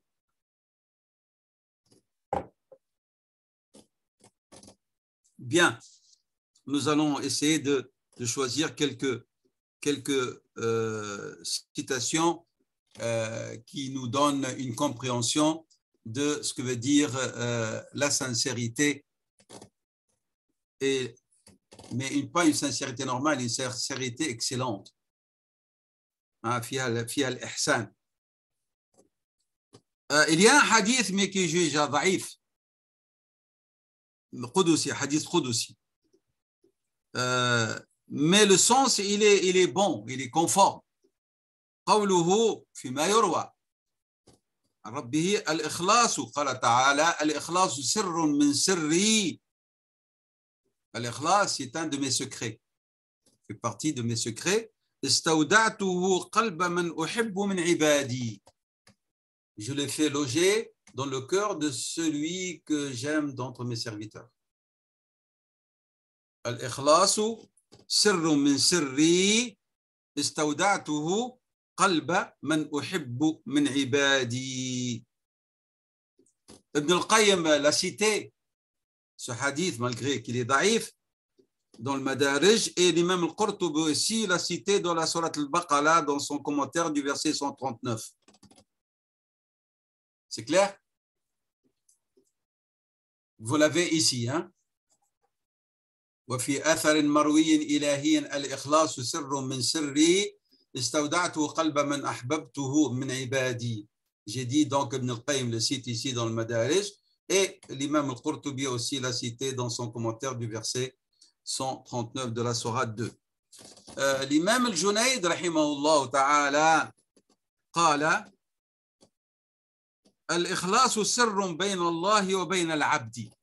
Bien, nous allons essayer de choisir quelques citations qui nous donnent une compréhension de ce que veut dire la sincérité, mais pas une sincérité normale, une sincérité excellente. فيها الإحسان. Il y a un hadith mais qui est jugé ضعيف, قدسي, hadith قدسي. Mais le sens il est bon, il est conforme. قوله فيما يروى عن ربه الإخلاص قال تعالى الإخلاص سر من سري. الإخلاص c'est un de mes secrets, fait partie de mes secrets. استودعته قلب من أحب من عبادي. Je l'ai fait loger dans le cœur de celui que j'aime d'entre mes serviteurs. الإخلاص سر من سري استودعته قلب من أحب من عبادي. Ibn al-Qayyim l'a cité, ce hadith, malgré qu'il est daïf, dans le Madarij, et l'imam al-Qurtubi aussi l'a cité dans la Surat al-Baqara, dans son commentaire du verset 139. C'est clair? Vous l'avez ici, hein? وفي أثر مروي إلهي الإخلاص سر من سري استودعته قلب من أحببته من عبادي. J'ai dit donc Ibn al-Qayyim le cite ici dans le Madarij, et l'imam al-Qurtubi aussi l'a cité dans son commentaire du verset 139 de la sourate 2. L'imam al-Junayd rahimahullah ta'ala قال الإخلاص سر بين الله وبين العبد.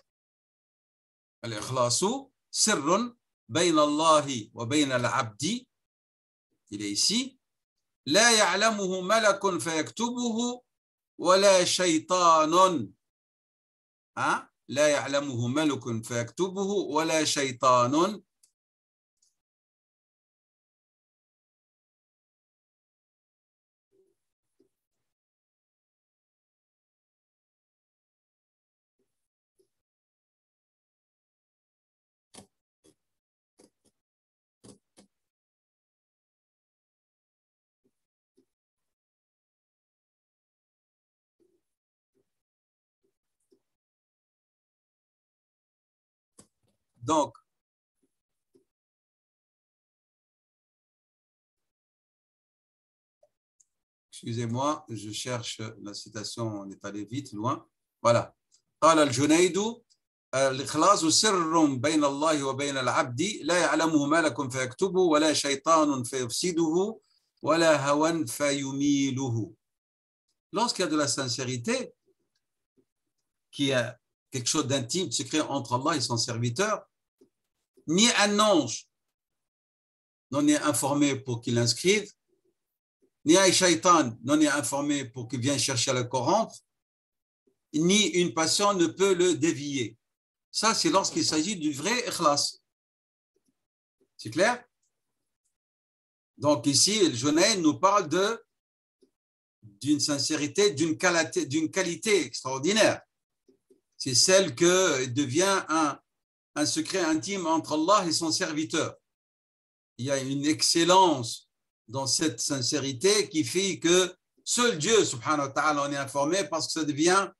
الإخلاص سر بين الله وبين العبد. Il est ici. لا يعلمه ملك فيكتبه ولا شيطان. لا يعلمه ملك فيكتبه ولا شيطان. Donc, excusez-moi, je cherche la citation, on est allé vite, loin. Voilà. قال الجنيد الإخلاص سر بين الله وبين العبد لا يعلمه ملك فيكتبه ولا شيطان فيفسده ولا هوى فيميله. Lorsqu'il y a de la sincérité, qu'il y a quelque chose d'intime, de secret entre Allah et son serviteur, ni un ange n'en est informé pour qu'il l'inscrive, ni un shaitan n'en est informé pour qu'il vienne chercher à le corrompre, ni une passion ne peut le dévier. Ça, c'est lorsqu'il s'agit du vrai ikhlas. C'est clair? Donc ici, le Junayd nous parle d'une sincérité, d'une qualité extraordinaire. C'est celle que devient un secret intime entre Allah et son serviteur. Il y a une excellence dans cette sincérité qui fait que seul Dieu, subhanahu wa ta'ala, en est informé parce que ça devient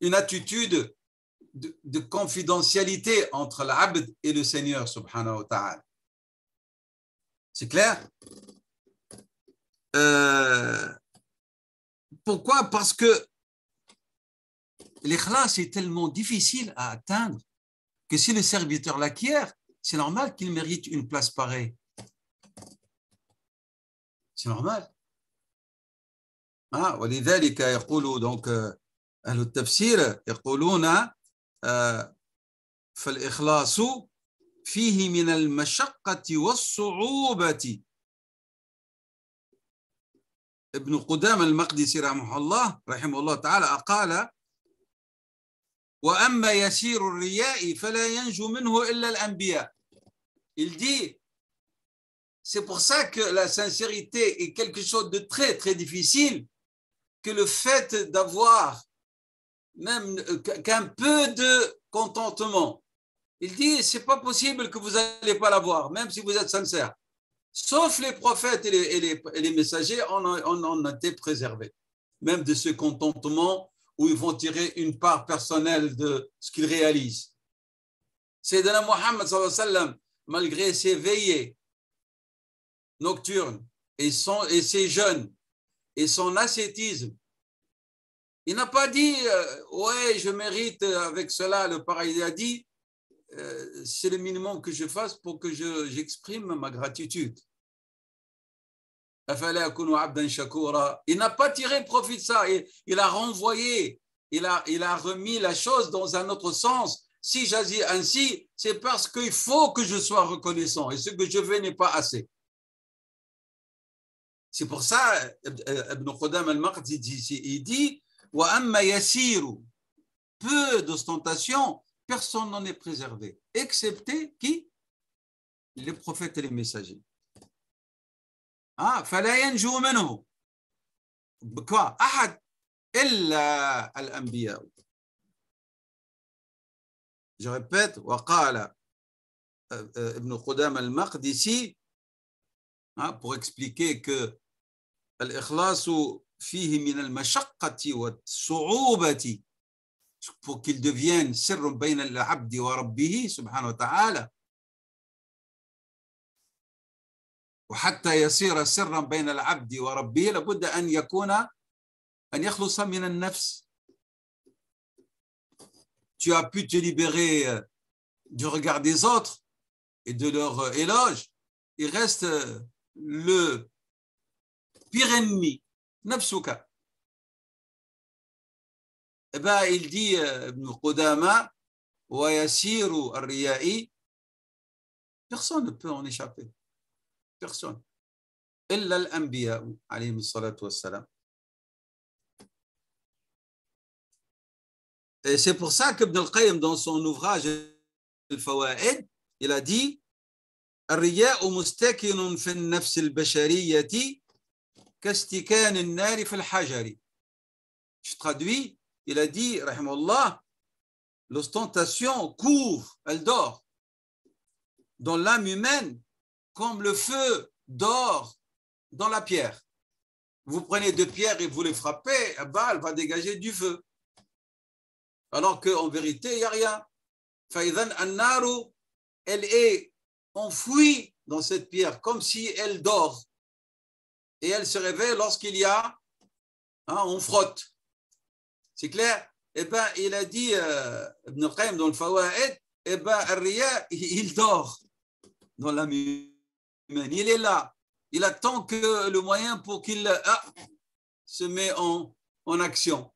une attitude de confidentialité entre l'abd et le Seigneur, subhanahu wa ta'ala. C'est clair? Pourquoi? Parce que l'ikhlas est tellement difficile à atteindre que si le serviteur l'acquiert, c'est normal qu'il mérite une place pareille. C'est normal. ولذلك يقول donc أهل التفسير يقولون فالإخلاص فيه من المشقة والصعوبة. ابن قدامة المقدسي رحمه الله تعالى قال وأما يسير الرياء فلا ينجو منه إلا الأنبياء. Il dit, c'est pour ça que la sincérité est quelque chose de très très difficile, que le fait d'avoir même qu'un peu de contentement, il dit, c'est pas possible que vous n'allez pas l'avoir, même si vous êtes sincère. Sauf les prophètes et les messagers, on en a été préservés, même de ce contentement où ils vont tirer une part personnelle de ce qu'ils réalisent. Sayyidina Muhammad sallallahu alayhi wa sallam, malgré ses veillées nocturnes et ses jeûnes et son ascétisme, il n'a pas dit ouais, je mérite avec cela le paradis. Il a dit c'est le minimum que je fasse pour que j'exprime ma gratitude. Il n'a pas tiré profit de ça. Il a renvoyé, il a remis la chose dans un autre sens. Si j'agis ainsi, c'est parce qu'il faut que je sois reconnaissant et ce que je fais n'est pas assez. C'est pour ça, Ibn Qudam al-Maqdisi, il dit wa amma yasiru, peu d'ostentation, personne n'en est préservé, excepté qui? Les prophètes et les messagers. فلا ينجو منه أحد إلا الأنبياء. Je répète, وقال ابن قدامة المقدسي pour expliquer que الإخلاص فيه من المشقة والصعوبة pour qu'il devienne سر بين العبد وربه سبحانه وتعالى. وحتى يصير سرا بين العبد وربه لابد أن يخلص من النفس. Tu as pu te libérer du regard des autres et de leur éloge. Il reste le pire ennemi, nafsuka. Eh bien, il dit, Ibn Qudama, wa yasiru ar-riya'i, personne ne peut en échapper. Personne. Illa al-anbiya, alayhim salatu wassalam. Et c'est pour ça qu'Ibn al-Qayyim, dans son ouvrage Al-Fawaid, il a dit الرياء مستكن في النفس البشرية كاستكان النار في الحجر. Je traduis, il a dit, rahimahullah, l'ostentation couvre, elle dort dans l'âme humaine comme le feu dort dans la pierre. Vous prenez deux pierres et vous les frappez, elle va dégager du feu. Alors qu'en vérité, il n'y a rien. فإذا النار, elle est enfouie dans cette pierre, comme si elle dort. Et elle se réveille lorsqu'il y a, on frotte. C'est clair? Eh bien, il a dit, Ibn al-Qayyim dans le Fawaid, eh bien, Ar-Riya, il dort dans l'âme humaine. Il est là. Il attend que le moyen pour qu'il se met en action.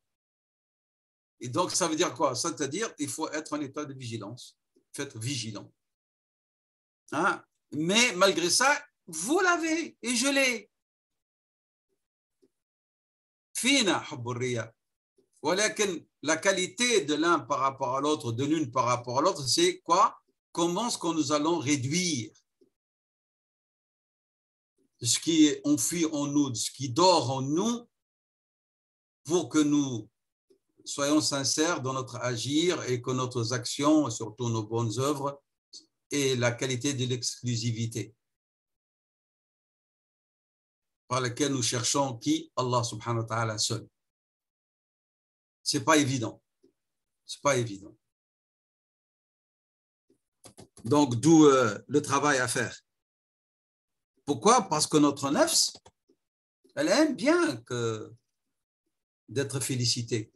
Et donc, ça veut dire quoi? C'est-à-dire qu'il faut être en état de vigilance. Il faut être vigilant. Mais malgré ça, vous l'avez et je l'ai. Fina hubbu riya. ولكن la qualité de l'un par rapport à l'autre, de l'une par rapport à l'autre, c'est quoi? Comment est-ce que nous allons réduire ce qui est enfui en nous, ce qui dort en nous, pour que nous soyons sincères dans notre agir et que nos actions, surtout nos bonnes œuvres, aient la qualité de l'exclusivité par laquelle nous cherchons qui? Allah subhanahu wa ta'ala seul. C'est pas évident. C'est pas évident. Donc, d'où le travail à faire. Pourquoi? Parce que notre nafs, elle aime bien d'être félicitée.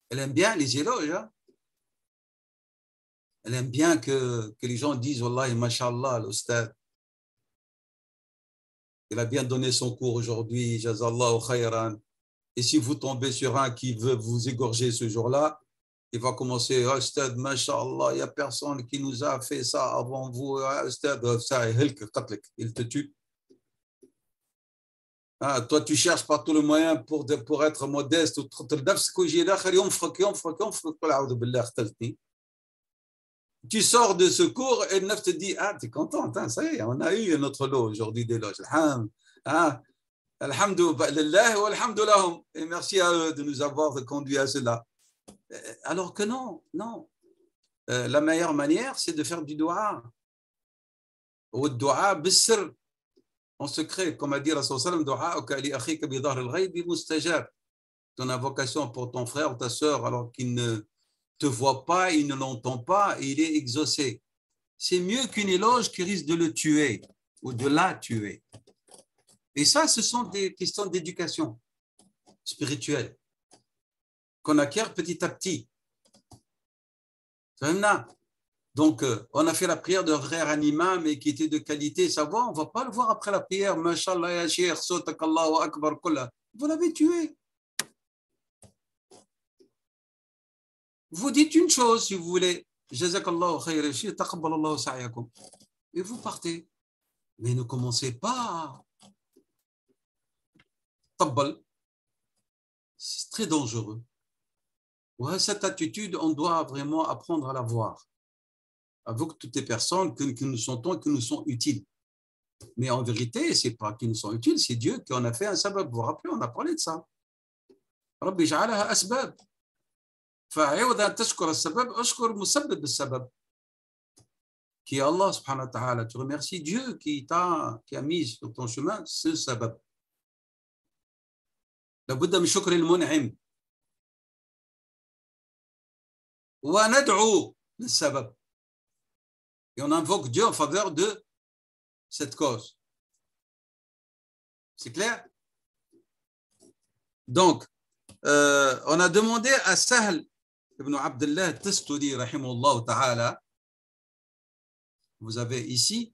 Elle aime bien les éloges. Elle aime bien que les gens disent Wallahi, mashallah, l'ustad. Il a bien donné son cours aujourd'hui, jazallahu khayran. Et si vous tombez sur un qui veut vous égorger ce jour-là, il va commencer, Ustad, mashallah, il n'y a personne qui nous a fait ça avant vous, Ustad, ça, il te tue. Toi, tu cherches par tous les moyens pour être modeste. Tu sors de ce cours et le neuf te dit, tu es contente, ça y est, on a eu notre lot aujourd'hui d'éloges. Alhamdulillah wa alhamdulillah. Et merci à eux de nous avoir conduits à cela. Alors que non. La meilleure manière, c'est de faire du dua. Ou le dua bisr, en secret, comme a dit Rasul sallam, dua li akhika bi dhahr al-ghayb mustajab. Ton invocation pour ton frère ou ta sœur, alors qu'il ne te voit pas, il ne l'entend pas, il est exaucé. C'est mieux qu'une éloge qui risque de le tuer ou de la tuer. Et ça, ce sont des questions d'éducation spirituelle qu'on acquiert petit à petit. Donc, on a fait la prière d'un frère anima, mais qui était de qualité. Ça va, on ne va pas le voir après la prière. Mashallah ya Cheikh, sotakallahu akbar kullah. Vous l'avez tué. Vous dites une chose, si vous voulez. Jazakallahu khayr Cheikh, taqabbalallahu sa'yakum. Et vous partez. Mais ne commencez pas. Tabbal. C'est très dangereux. Ouais, cette attitude, on doit vraiment apprendre à la voir. Avec toutes les personnes que nous sentons et qui nous sont utiles. Mais en vérité, ce n'est pas qu'ils nous sont utiles, c'est Dieu qui en a fait un sabab. Vous vous rappelez, on a parlé de ça. Rabbi ja'alaha asbab. فعوض أن تشكر السبب أشكر مسبب السبب. Qui est Allah subhanahu wa ta'ala. Tu remercies Dieu qui a mis sur ton chemin ce sabab. لابد من شكر المنعم. وندعو للسبب. Et on invoque Dieu en faveur de cette cause. C'est clair? Donc, on a demandé à Sahl ibn Abdullah Tasturi, rahimahullah ta'ala, vous avez ici,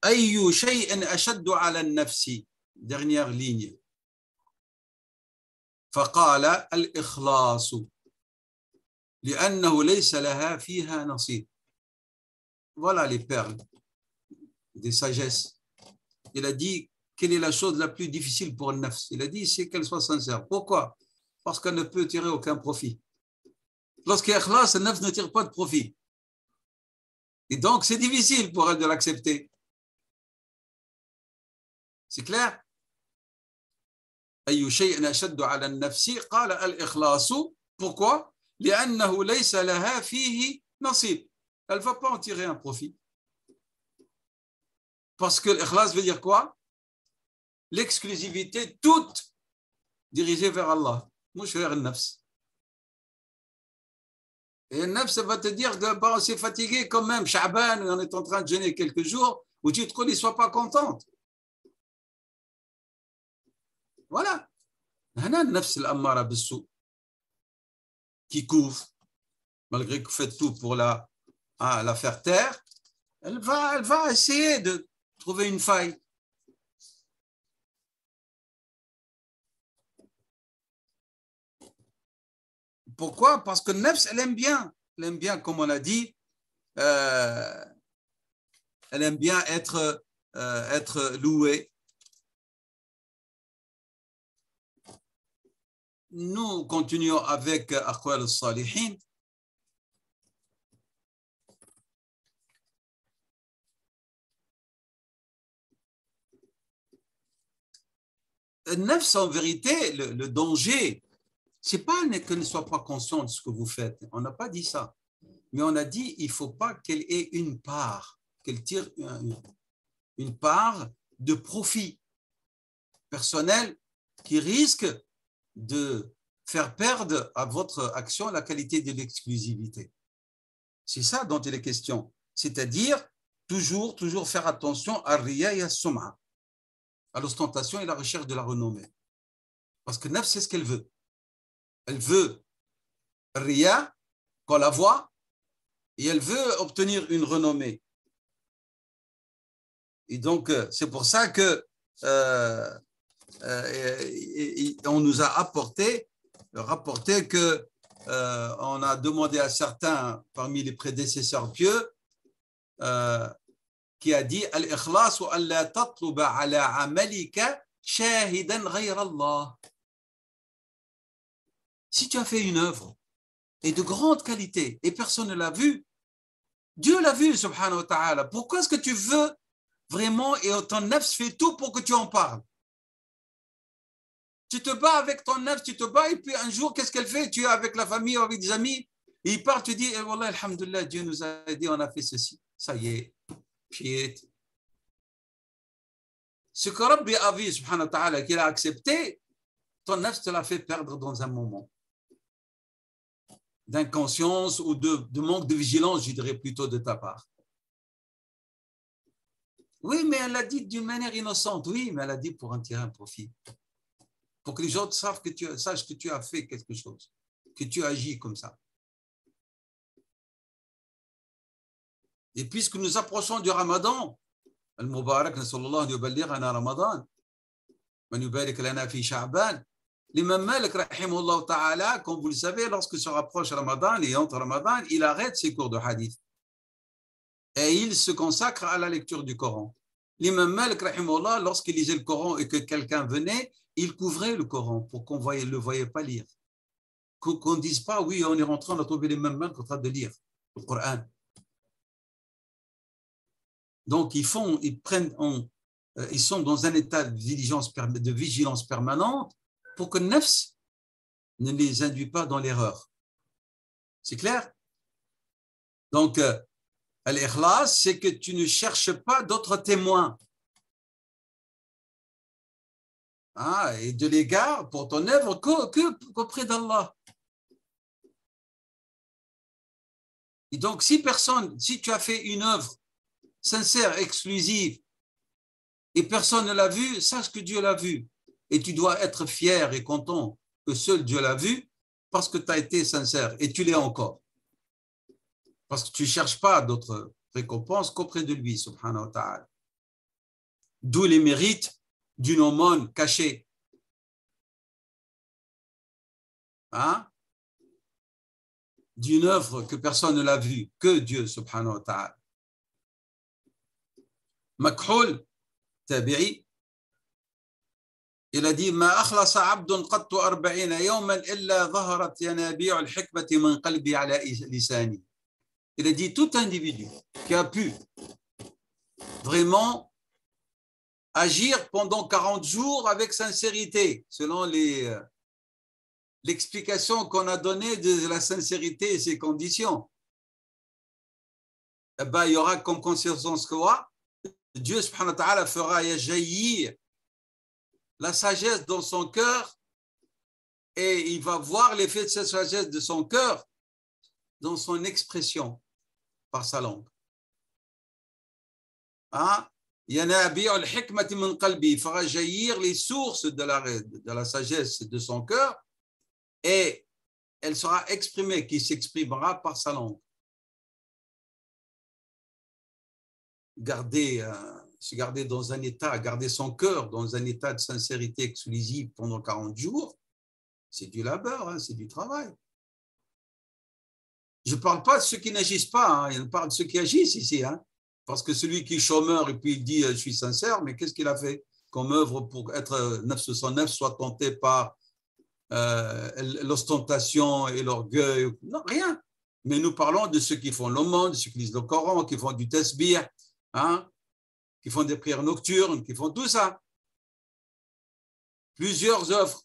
أي شيء أشد على النفس, dernière ligne. فقال الإخلاص لأنه ليس لها فيها نصيب. Voilà les perles des sagesses. Il a dit, quelle est la chose la plus difficile pour le nafs? Il a dit, c'est qu'elle soit sincère. Pourquoi? Parce qu'elle ne peut tirer aucun profit. Lorsqu'il y a ikhlas, le nafs ne tire pas de profit. Et donc, c'est difficile pour elle de l'accepter. C'est clair? أي شيء أشد على النفس قال الإخلاص. Pourquoi? لأنه ليس لها فيه نصيب. Elle ne va pas en tirer un profit. Parce que l'ikhlas veut dire quoi? L'exclusivité toute dirigée vers Allah. مش vers le nafs. Et le nafs va te dire que bon, c'est fatigué quand même, Sha'ban, on est en train de jeûner quelques jours, où tu te dis, ne sois pas contente. Voilà. هنا النفس الأمارة بالسوء qui couvre, malgré que vous faites tout pour la faire taire, elle va essayer de trouver une faille. Pourquoi? Parce que le nefs, elle aime bien. Elle aime bien, comme on a dit, elle aime bien être louée. Nous continuons avec Aqwal al-Salihin. Le nefs, en vérité, le danger, c'est pas qu'elle ne soit pas consciente de ce que vous faites. On n'a pas dit ça. Mais on a dit il ne faut pas qu'elle ait une part, qu'elle tire une part de profit personnel qui risque de faire perdre à votre action la qualité de l'exclusivité. C'est ça dont il est question. C'est-à-dire toujours faire attention à riya et à sum'a, à l'ostentation et la recherche de la renommée. Parce que nafs, c'est ce qu'elle veut. Elle veut riya, qu'on la voit, et elle veut obtenir une renommée. Et donc, c'est pour ça que on nous a rapporté que on a demandé à certains parmi les prédécesseurs pieux qui a dit al-ikhlas wa alla tatluba ala amalika shahidan ghayra Allah. Si tu as fait une œuvre et de grande qualité et personne ne l'a vue, Dieu l'a vue, subhanahu wa ta'ala. Pourquoi est-ce que tu veux vraiment, et ton nefs fait tout pour que tu en parles? Tu te bats avec ton nefs, tu te bats, et puis un jour, qu'est-ce qu'elle fait? Tu es avec la famille ou avec des amis, et il part, tu dis, eh, wallah, alhamdulillah, Dieu nous a aidés, on a fait ceci. Ça y est, pied. Ce que Rabbi a vu, subhanahu wa ta'ala, qu'il a accepté, ton nefs te l'a fait perdre dans un moment d'inconscience ou de manque de vigilance, je dirais plutôt de ta part. Oui, mais elle l'a dit d'une manière innocente. Oui, mais elle a dit pour en tirer un profit. Pour que les gens sachent que tu as fait quelque chose, que tu agis comme ça. Et puisque nous approchons du Ramadan, Al-Mubarak, nasallallahu yuballighana Ramadan, man yubarik lana fi Sha'ban. L'imam Malik, rahimahullah ta'ala, comme vous le savez, lorsque se rapproche Ramadan et entre Ramadan, il arrête ses cours de hadith. Et il se consacre à la lecture du Coran. L'imam Malik, rahimahullah, lorsqu'il lisait le Coran et que quelqu'un venait, il couvrait le Coran pour qu'on ne le voyait pas lire. Qu'on ne dise pas, oui, on est rentré, on a trouvé l'imam Malik en train de lire le Coran. Donc, ils sont dans un état de vigilance permanente pour que le nefs ne les induit pas dans l'erreur. C'est clair? Donc, al-ikhlas, c'est que tu ne cherches pas d'autres témoins. Et de l'égard pour ton œuvre qu'auprès d'Allah. Et donc, si tu as fait une œuvre sincère, exclusive, et personne ne l'a vu, sache que Dieu l'a vu. Et tu dois être fier et content que seul Dieu l'a vu parce que tu as été sincère et tu l'es encore. Parce que tu ne cherches pas d'autres récompenses qu'auprès de lui, subhanahu wa ta'ala. D'où les mérites d'une aumône cachée. Hein? D'une œuvre que personne ne l'a vue, que Dieu, subhanahu wa ta'ala. Makhul, tabi'i, il a dit ما أخلص عبد قط 40 يوما إلا ظهرت ينابيع الحكمة من قلبي على لساني. Il a dit tout individu qui a pu vraiment agir pendant 40 jours avec sincérité, selon l'explication qu'on a donnée de la sincérité et ses conditions. Eh ben, il y aura comme conséquence quoi? Dieu subhanahu wa ta'ala fera jaillir la sagesse dans son cœur et il va voir l'effet de cette sagesse de son cœur dans son expression par sa langue. Hein? Il fera jaillir les sources de la sagesse de son cœur et elle sera exprimée, qui s'exprimera par sa langue. Se garder dans un état, garder son cœur dans un état de sincérité exclusive pendant 40 jours, c'est du labeur, hein, c'est du travail. Je ne parle pas de ceux qui n'agissent pas, hein, je parle de ceux qui agissent ici. Hein, parce que celui qui est chômeur et puis il dit « je suis sincère », mais qu'est-ce qu'il a fait comme œuvre pour être 969, soit tenté par l'ostentation et l'orgueil? Non, rien. Mais nous parlons de ceux qui font l'aumône, de ceux qui lisent le Coran, qui font du tasbih, hein, qui font des prières nocturnes, qui font tout ça. Plusieurs œuvres.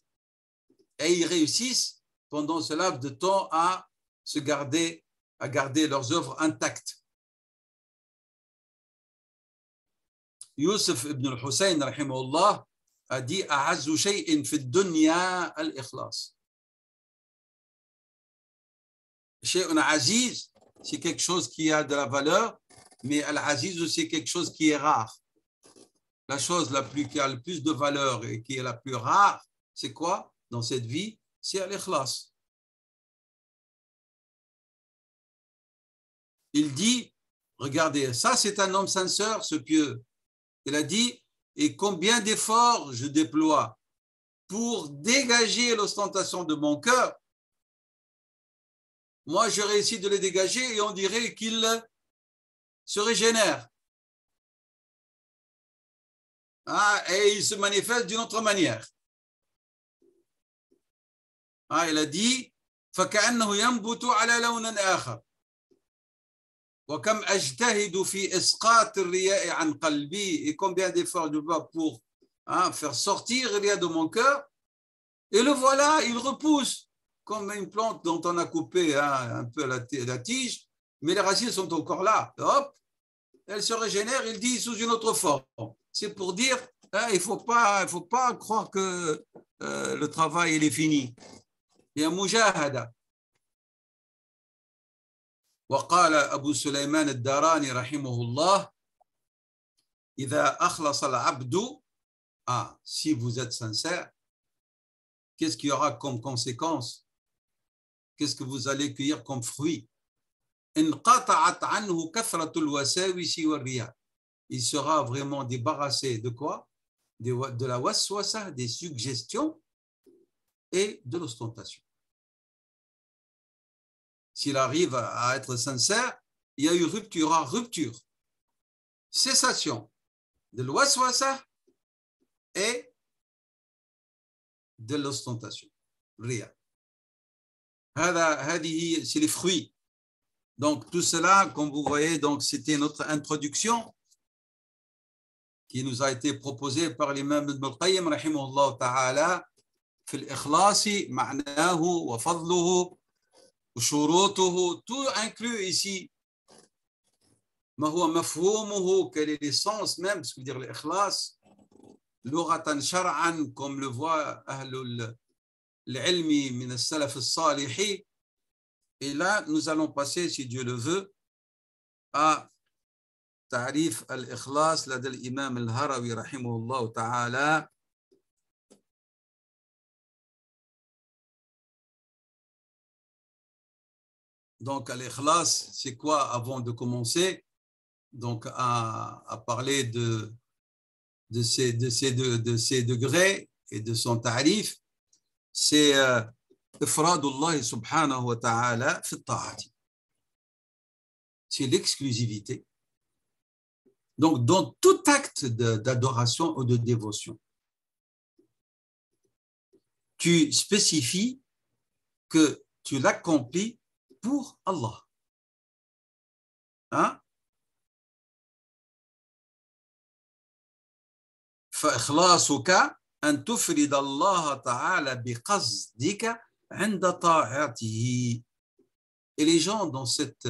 Et ils réussissent pendant ce laps de temps à garder leurs œuvres intactes. Youssef ibn al-Hussein, rahimahullah, a dit « A'azzu shay'in fi dunya al-ikhlas ». Shay'un aziz, c'est quelque chose qui a de la valeur, mais al-aziz, c'est quelque chose qui est rare. La chose qui a le plus de valeur et qui est la plus rare, c'est quoi dans cette vie? C'est al-ikhlas. Il dit, regardez, ça c'est un homme sincère, ce pieux. Il a dit, et combien d'efforts je déploie pour dégager l'ostentation de mon cœur. Moi, je réussis de les dégager et on dirait qu'il se régénère. Ah, et il se manifeste d'une autre manière. Ah, il a dit, فَكَأَنَّهُ يَنْبُتُ عَلَى لَوْنٍ آخَرٍ. وكم أجتهد في إسقاط الرياء عن قلبي, et combien d'efforts je dois pour faire sortir le riya de mon cœur, et le voilà, il repousse comme une plante dont on a coupé un peu la tige, mais les racines sont encore là. Hop, elle se régénère, il dit sous une autre forme. C'est pour dire, il faut pas croire que le travail il est fini. Il y a mujahada. وقال أبو سليمان الداراني رحمه الله إذا أخلص العبد si vous êtes sincère, qu'est-ce qu'il y aura comme conséquence? Qu'est-ce que vous allez cueillir comme fruit? انقطعت عنه كثرة الوساوس والرياء. Il sera vraiment débarrassé de quoi? De la waswasa, des suggestions et de l'ostentation. S'il arrive à être sincère, il y a eu rupture, cessation de l'waswasa et de l'ostentation. Riya. C'est les fruits. Donc tout cela, comme vous voyez, donc c'était notre introduction qui nous a été proposée par l'imam Ibn al-Qayyim rahimahullah ta'ala في الإخلاص معناه وفضله وشروطه, tout inclus ici. ما هو مفهومه, quel est l'essence même, ce que veut dire l'ikhlas, لغة شرعا, comme le voit أهل العلم من السلف الصالح. Et là, nous allons passer, si Dieu le veut, à تعريف الإخلاص لدى الإمام الهروي رحمه الله تعالى. Donc, l'ikhlas, c'est quoi avant de commencer? Donc, à parler de ces degrés et de son tarif, c'est ifradullah subhanahu wa ta'ala fi ta'ati. C'est l'exclusivité. Donc, dans tout acte d'adoration ou de dévotion, tu spécifies que tu l'accomplis pour Allah. Hein? فإخلاصك أن تفرد الله تعالى بقصدك عند طاعته. Et les gens dans cette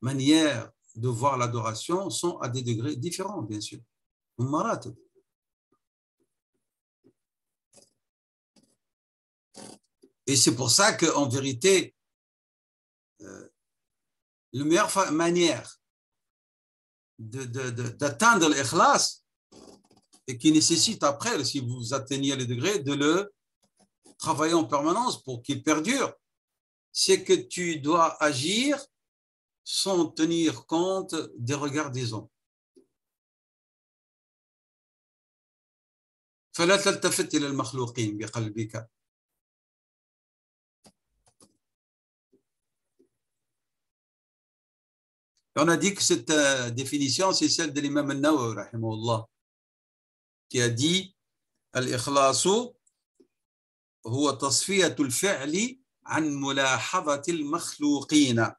manière de voir l'adoration sont à des degrés différents, bien sûr. Et c'est pour ça qu'en vérité, la meilleure manière d'atteindre l'ikhlas, et qui nécessite après, si vous atteignez les degrés, de le travailler en permanence pour qu'il perdure, c'est que tu dois agir sans tenir compte des regards des hommes. فلا تلتفت إلى المخلوقين بقلبك. On a dit que cette définition, c'est celle de l'imam al-Nawawi, rahimahullah, qui a dit al-ikhlasu huwa tasfiyatu al-fi'li an mulahadhati al-makhluqina.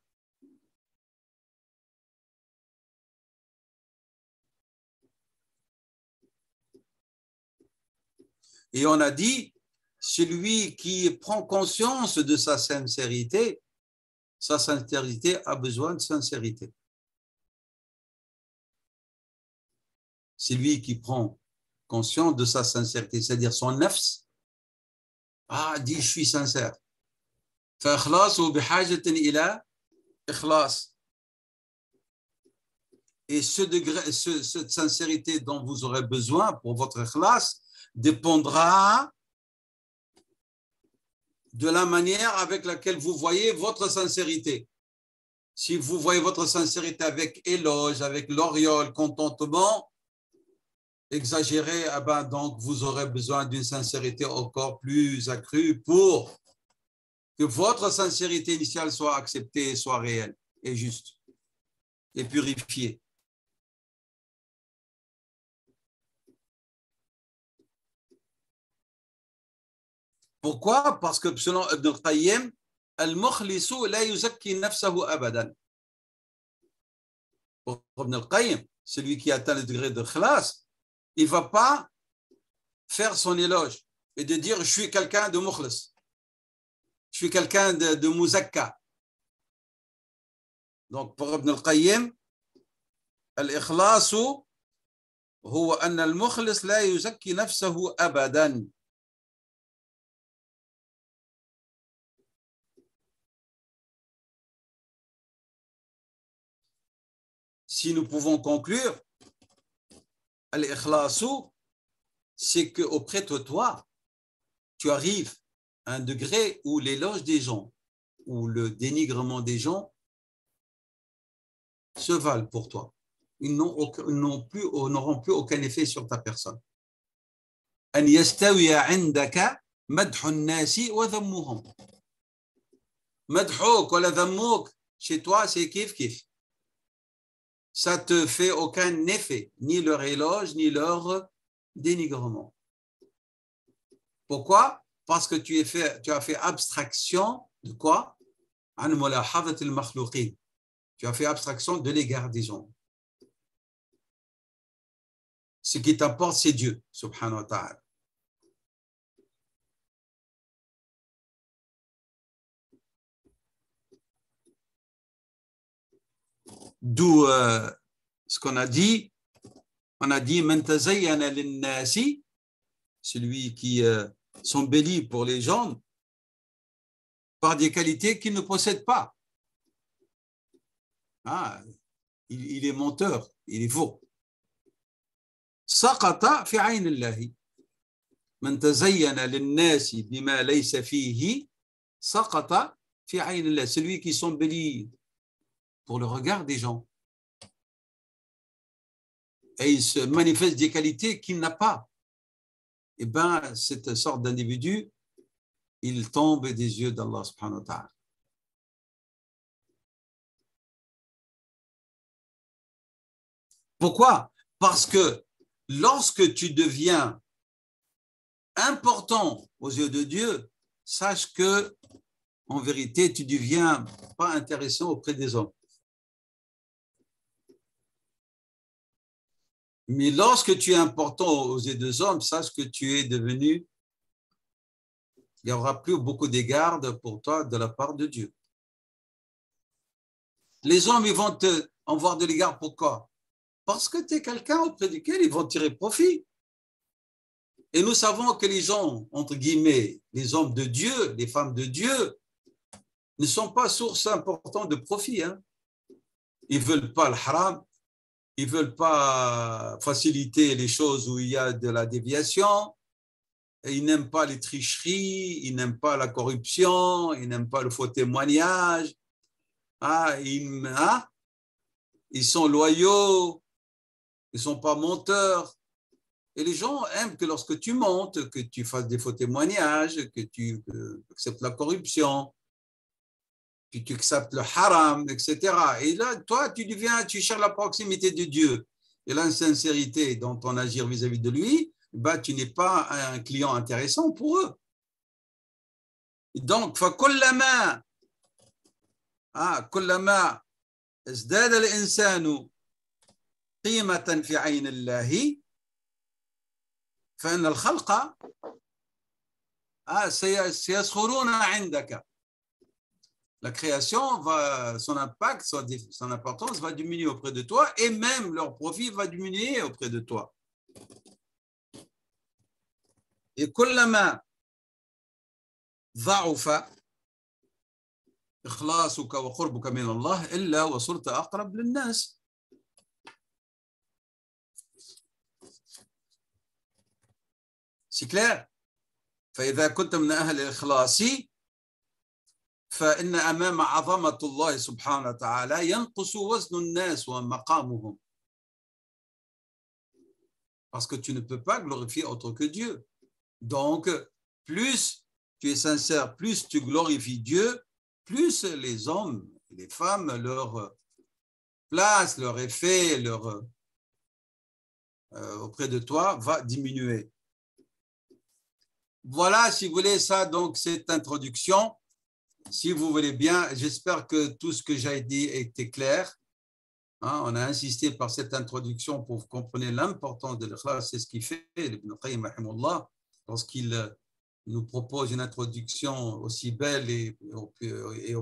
Et on a dit, celui qui prend conscience de sa sincérité a besoin de sincérité. Celui qui prend conscience de sa sincérité, c'est-à-dire son nafs, dit je suis sincère. فإخلاصه بحاجة إلى إخلاص. Et ce degré, cette sincérité dont vous aurez besoin pour votre ikhlas dépendra de la manière avec laquelle vous voyez votre sincérité. Si vous voyez votre sincérité avec éloge, avec l'auréole, contentement, exagéré, donc vous aurez besoin d'une sincérité encore plus accrue pour que votre sincérité initiale soit acceptée, soit réelle et juste et purifiée. Pourquoi? Parce que selon Ibn al-Qayyim, al-mukhlisu la yuzakki nafsahu abadan. Pour Ibn al-Qayyim, celui qui atteint le degré de khlas, il ne va pas faire son éloge et de dire je suis quelqu'un de mukhlis, je suis quelqu'un de muzakka. Donc pour Ibn al-Qayyim, al-ikhlasu huwa anna al-mukhlis la yuzakki nafsahu abadan. Si nous pouvons conclure, al-ikhlasu, c'est qu'auprès de toi, tu arrives à un degré où l'éloge des gens, ou le dénigrement des gens se valent pour toi. Ils n'auront plus aucun effet sur ta personne. أن يستوي عندك مدح الناس وذمهم. مدحوك ولا ذموك, chez toi, c'est kiff kiff. Ça ne te fait aucun effet, ni leur éloge, ni leur dénigrement. Pourquoi? Parce que tu as fait abstraction de quoi? عن ملاحظة المخلوقين. Tu as fait abstraction de l'égard des gens. Ce qui t'importe, c'est Dieu, subhanahu wa ta'ala. D'où ce qu'on a dit. On a dit man tazayyana lin-nasi, celui qui s'embellit pour les gens par des qualités qu'il ne possède pas. il est menteur, il est faux. سقط في عين الله من تزين للناس بما ليس فيه سقط في عين الله. Celui qui s'embellit pour le regard des gens et il se manifeste des qualités qu'il n'a pas. Eh bien, cette sorte d'individu, il tombe des yeux d'Allah subhanahu wa ta'ala. Pourquoi? Parce que lorsque tu deviens important aux yeux de Dieu, sache que, en vérité, tu ne deviens pas intéressant auprès des hommes. Mais lorsque tu es important aux yeux des hommes, sache que tu es devenu, il n'y aura plus beaucoup d'égards pour toi de la part de Dieu. Les hommes, ils vont te avoir de l'égard. Pourquoi? Parce que tu es quelqu'un auprès duquel ils vont tirer profit. Et nous savons que les gens, entre guillemets, les hommes de Dieu, les femmes de Dieu, ne sont pas source importante de profit. Hein. Ils ne veulent pas le haram, ils ne veulent pas faciliter les choses où il y a de la déviation, ils n'aiment pas les tricheries, ils n'aiment pas la corruption, ils n'aiment pas le faux témoignage. Ils sont loyaux, ils ne sont pas menteurs. Et les gens aiment que lorsque tu montes, que tu fasses des faux témoignages, que tu acceptes la corruption, que tu acceptes le haram, etc. Et là, toi, tu cherches la proximité de Dieu et l'insincérité dans ton agir vis-à-vis de lui, tu n'es pas un client intéressant pour eux. Donc, فكلما كلما ازداد الإنسان قيمة في عين الله فإن الخلق سيسخرون عندك. La création, son impact, son importance va diminuer auprès de toi et même leur profit va diminuer auprès de toi. Et كلما ضعف إخلاصك وقربك من الله إلا وصرت أقرب للناس. C'est clair. فإذا كنت من أهل الإخلاص فإن أمام عظمة الله سبحانه وتعالى ينقص وزن الناس ومقامهم. Parce que tu ne peux pas glorifier autre que Dieu. Donc, plus tu es sincère, plus tu glorifies Dieu, plus les hommes, les femmes, leur place, leur effet, auprès de toi va diminuer. Voilà, si vous voulez ça, donc cette introduction. Si vous voulez bien, j'espère que tout ce que j'ai dit était clair. Hein, on a insisté par cette introduction pour que vous compreniez l'importance de l'ikhlas. C'est ce qu'il fait, Ibn Qayyim rahimahullah, lorsqu'il nous propose une introduction aussi belle et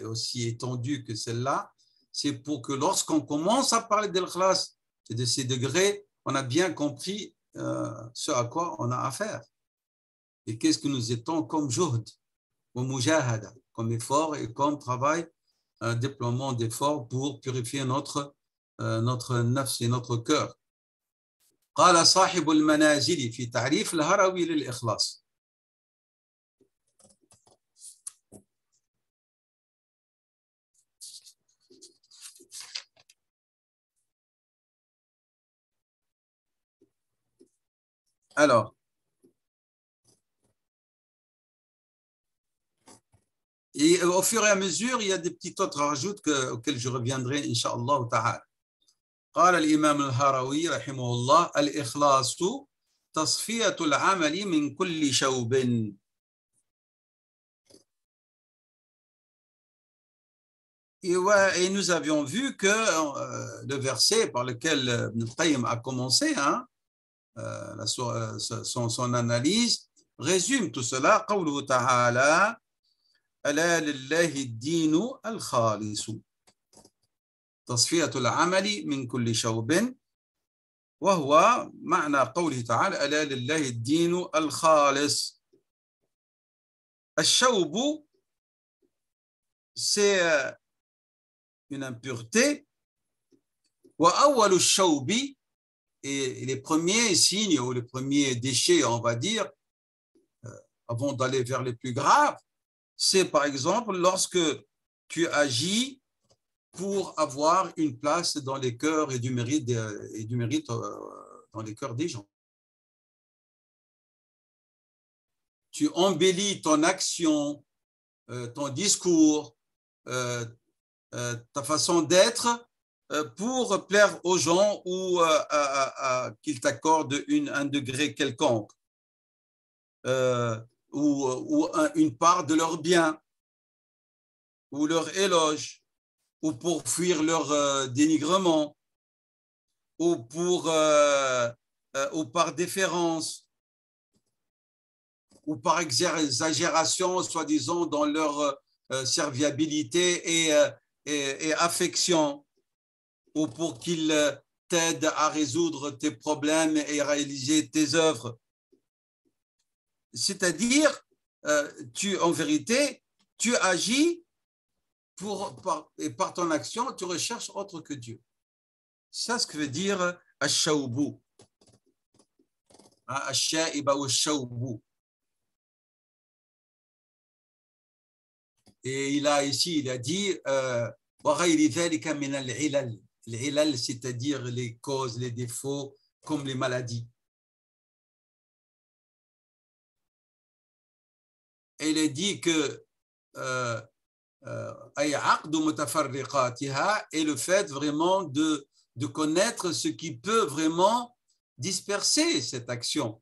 aussi étendue que celle-là. C'est pour que lorsqu'on commence à parler de l'ikhlas et de ces degrés, on a bien compris ce à quoi on a affaire. Et qu'est-ce que nous étons comme juhd, comme effort et comme travail, un déploiement d'efforts pour purifier notre nafs et notre cœur. قال صاحب المنازل في تعريف الهروي للإخلاص. Alors, et au fur et à mesure, il y a des petites autres rajouts auxquels je reviendrai, Inch'Allah ta'ala. قال الإمام الهروي رحمه الله الإخلاص تصفية العمل من كل شوب. Et nous avions vu que le verset par lequel Ibn Qayyim a commencé, son analyse, résume tout cela. قوله تعالى ألا لله الدين الخالص تصفية العمل من كل شوب وهو معنى قوله تعالى ألا لله الدين الخالص. الشوب c'est une impureté وأول الشوب, et les premiers signes ou les premiers déchets, on va dire, avant d'aller vers les plus graves, c'est par exemple lorsque tu agis pour avoir une place dans les cœurs et du mérite dans les cœurs des gens. Tu embellis ton action, ton discours, ta façon d'être pour plaire aux gens ou qu'ils t'accordent un degré quelconque ou une part de leur bien ou leur éloge ou pour fuir leur dénigrement ou ou par déférence ou par exagération, soi-disant, dans leur serviabilité et affection, ou pour qu'ils t'aident à résoudre tes problèmes et à réaliser tes œuvres. C'est-à-dire, en vérité, tu agis et par ton action, tu recherches autre que Dieu. C'est ce que veut dire ash-shawbu. Ash-sha'iba ou ash-shawbu. Et il a dit l'ilal, c'est-à-dire les causes, les défauts, comme les maladies. Et il a dit que et le fait vraiment de connaître ce qui peut vraiment disperser cette action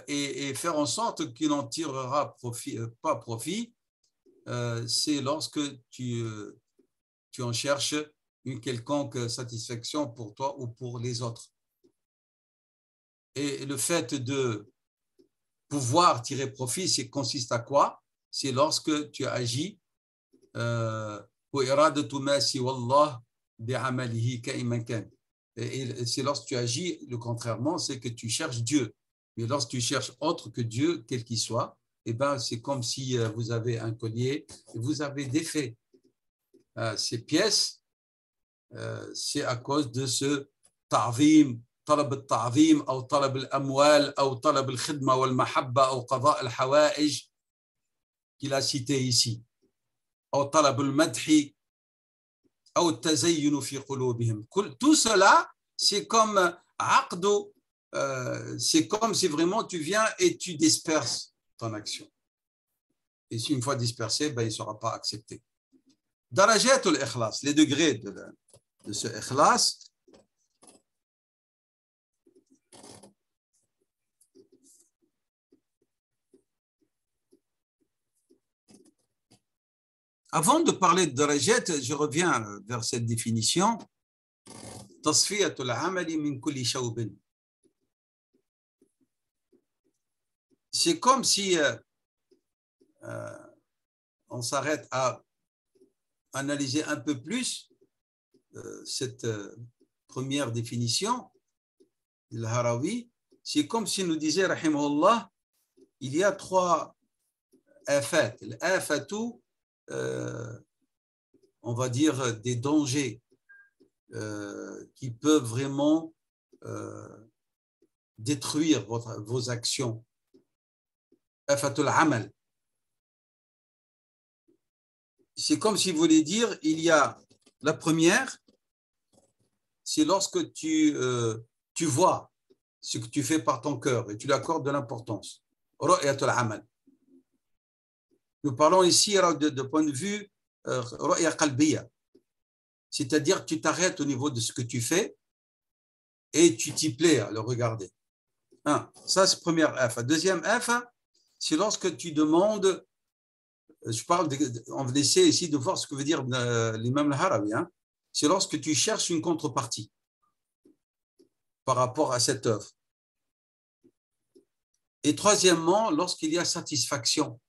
et faire en sorte qu'il n'en tirera pas profit. C'est lorsque tu en cherches une quelconque satisfaction pour toi ou pour les autres. Et le fait de pouvoir tirer profit, c'est consiste à quoi? C'est lorsque tu agis et c'est lorsque tu agis, le contrairement, c'est que tu cherches Dieu. Mais lorsque tu cherches autre que Dieu, quel qu'il soit, eh ben, c'est comme si vous avez un collier et vous avez défait ces pièces, c'est à cause de ce ta'zim, طلب التعظيم أو طلب الأموال أو طلب الخدمة والمحبة أو قضاء الحوائج qu'il a cité ici. أو طلب المدح أو التزين في قلوبهم. Tout cela, c'est comme عقد, c'est comme si vraiment tu viens et tu disperses ton action. Et si une fois dispersé, ben, il ne sera pas accepté. Darajatul ikhlas, les degrés de ce ikhlas. Avant de parler de darajat, je reviens vers cette définition. Tasfiyatul amali min kulli shawbin. C'est comme si on s'arrête à analyser un peu plus cette première définition de l'Harawi. C'est comme si nous disait, rahimahullah, il y a trois afat. L'afatu, on va dire des dangers qui peuvent vraiment détruire vos actions. Afatul amal. C'est comme si vous voulez dire, il y a la première, c'est lorsque tu vois ce que tu fais par ton cœur et tu lui accordes de l'importance. Ru'yatul amal. Nous parlons ici de point de vue ru'ya qalbiya, c'est-à-dire tu t'arrêtes au niveau de ce que tu fais et tu t'y plais à le regarder. Ça, c'est première F. Deuxième F, c'est lorsque tu demandes, on va essayer ici de voir ce que veut dire l'imam al-Harawi, c'est lorsque tu cherches une contrepartie par rapport à cette œuvre. Et troisièmement, lorsqu'il y a satisfaction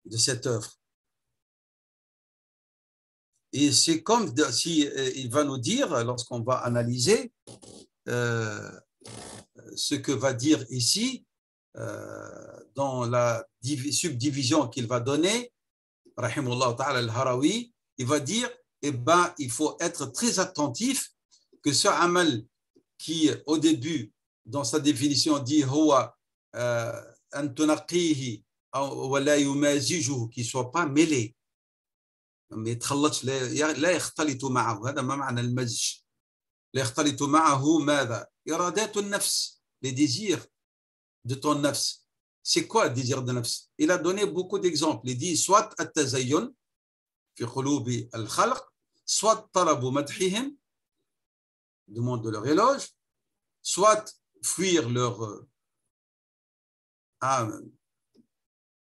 de cette œuvre. Et c'est comme si il va nous dire, lorsqu'on va analyser ce que va dire ici, dans la subdivision qu'il va donner, rahimahullah ta'ala al-Harawi, il va dire eh ben, il faut être très attentif que ce amal qui, au début, dans sa définition, dit huwa an tunaqihi wa la yumazijuhu, qu'il ne soit pas mêlé. ما يتخلطش لا يختلط معه هذا ما معنى المزج لا يختلط معه ماذا إرادات النفس les désirs de ton nafs. C'est quoi le désir de nafs? Il a donné beaucoup d'exemples. Il dit soit التزين في قلوب الخلق soit طلب مدحهم, demande de leur éloge, soit fuir leur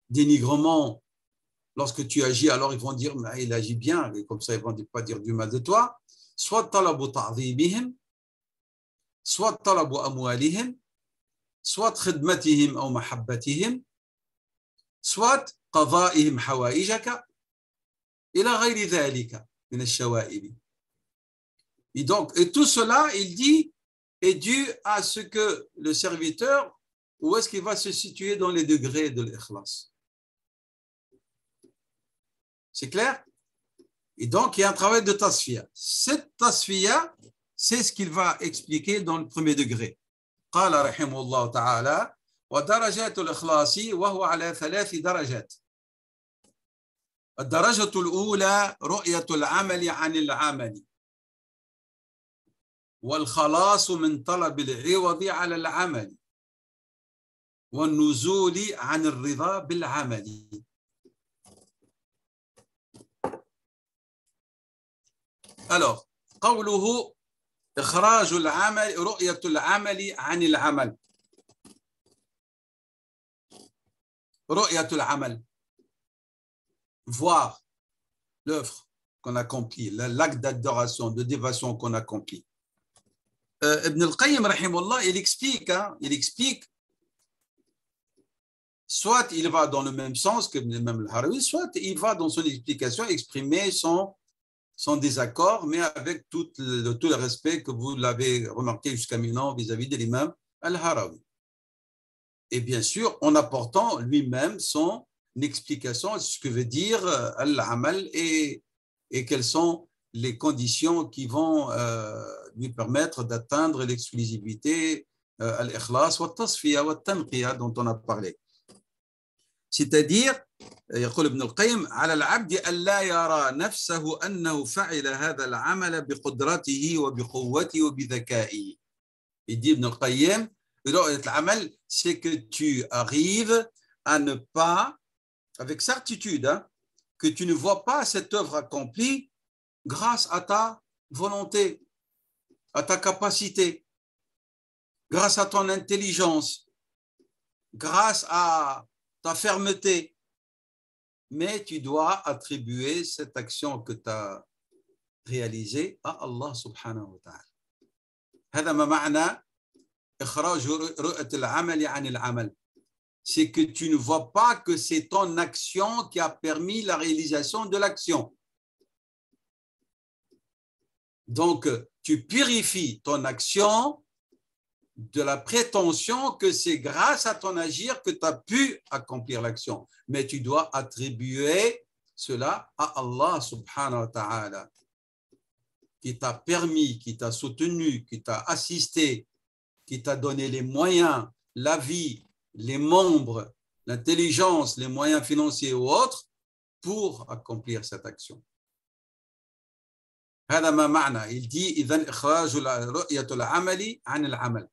dénigrement. Lorsque tu agis, alors ils vont dire il agit bien, et comme ça ils ne vont pas dire du mal de toi. Soit talabu ta'dhibihim, soit talabu amwalihim, soit khidmatihim ou mahabbatihim, soit qada'ihim hawaïjaka, ila ghayri dhalika min ash-shawa'ib. Et tout cela, il dit, est dû à ce que le serviteur, où est-ce qu'il va se situer dans les degrés de l'ikhlas. C'est clair? Et donc, il y a un travail de tasfiya. Cette tasfiya, c'est ce qu'il va expliquer dans le premier degré. قال رحمه الله تعالى ودرجات الإخلاص وهو على 3 درجات. الدرجة الأولى رؤية العمل عن العمل والخلاص من طلب العوض على العمل والنزول عن الرضا بالعمل. Alors, قوله إخراج العمل رؤية العمل عن العمل. رؤية العمل, voir l'œuvre qu'on accomplit, l'acte d'adoration, de dévotion qu'on accomplit. Ibn al-Qayyim, rahimahullah, il explique, soit il va dans le même sens que Imam al-Harawi, soit il va dans son explication exprimer son désaccord, mais avec tout le respect que vous l'avez remarqué jusqu'à maintenant vis-à-vis de l'imam al-Harawi. Et bien sûr, en apportant lui-même son explication à ce que veut dire al-amal et quelles sont les conditions qui vont lui permettre d'atteindre l'exclusivité al-ikhlas wa tasfiya wa tanqiya dont on a parlé. C'est-à-dire, يقول ابن القيم على العبد ألا يرى نفسه أنه فعل هذا العمل بقدرته وبقوته وبذكائه. Il dit Ibn al-Qayyim, العمل, c'est que tu arrives à ne pas, avec certitude, que tu ne vois pas cette œuvre accomplie grâce à ta volonté, à ta capacité, grâce à ton intelligence, grâce à ta fermeté, mais tu dois attribuer cette action que tu as réalisée à Allah subhanahu wa ta'ala. هذا ما معنى إخراج رؤية العمل عن العمل. C'est que tu ne vois pas que c'est ton action qui a permis la réalisation de l'action. Donc, tu purifies ton action de la prétention que c'est grâce à ton agir que tu as pu accomplir l'action. Mais tu dois attribuer cela à Allah subhanahu wa ta'ala, qui t'a permis, qui t'a soutenu, qui t'a assisté, qui t'a donné les moyens, la vie, les membres, l'intelligence, les moyens financiers ou autres pour accomplir cette action. هذا ما معنى. Il dit إذن إخراج رؤية العمل عن العمل.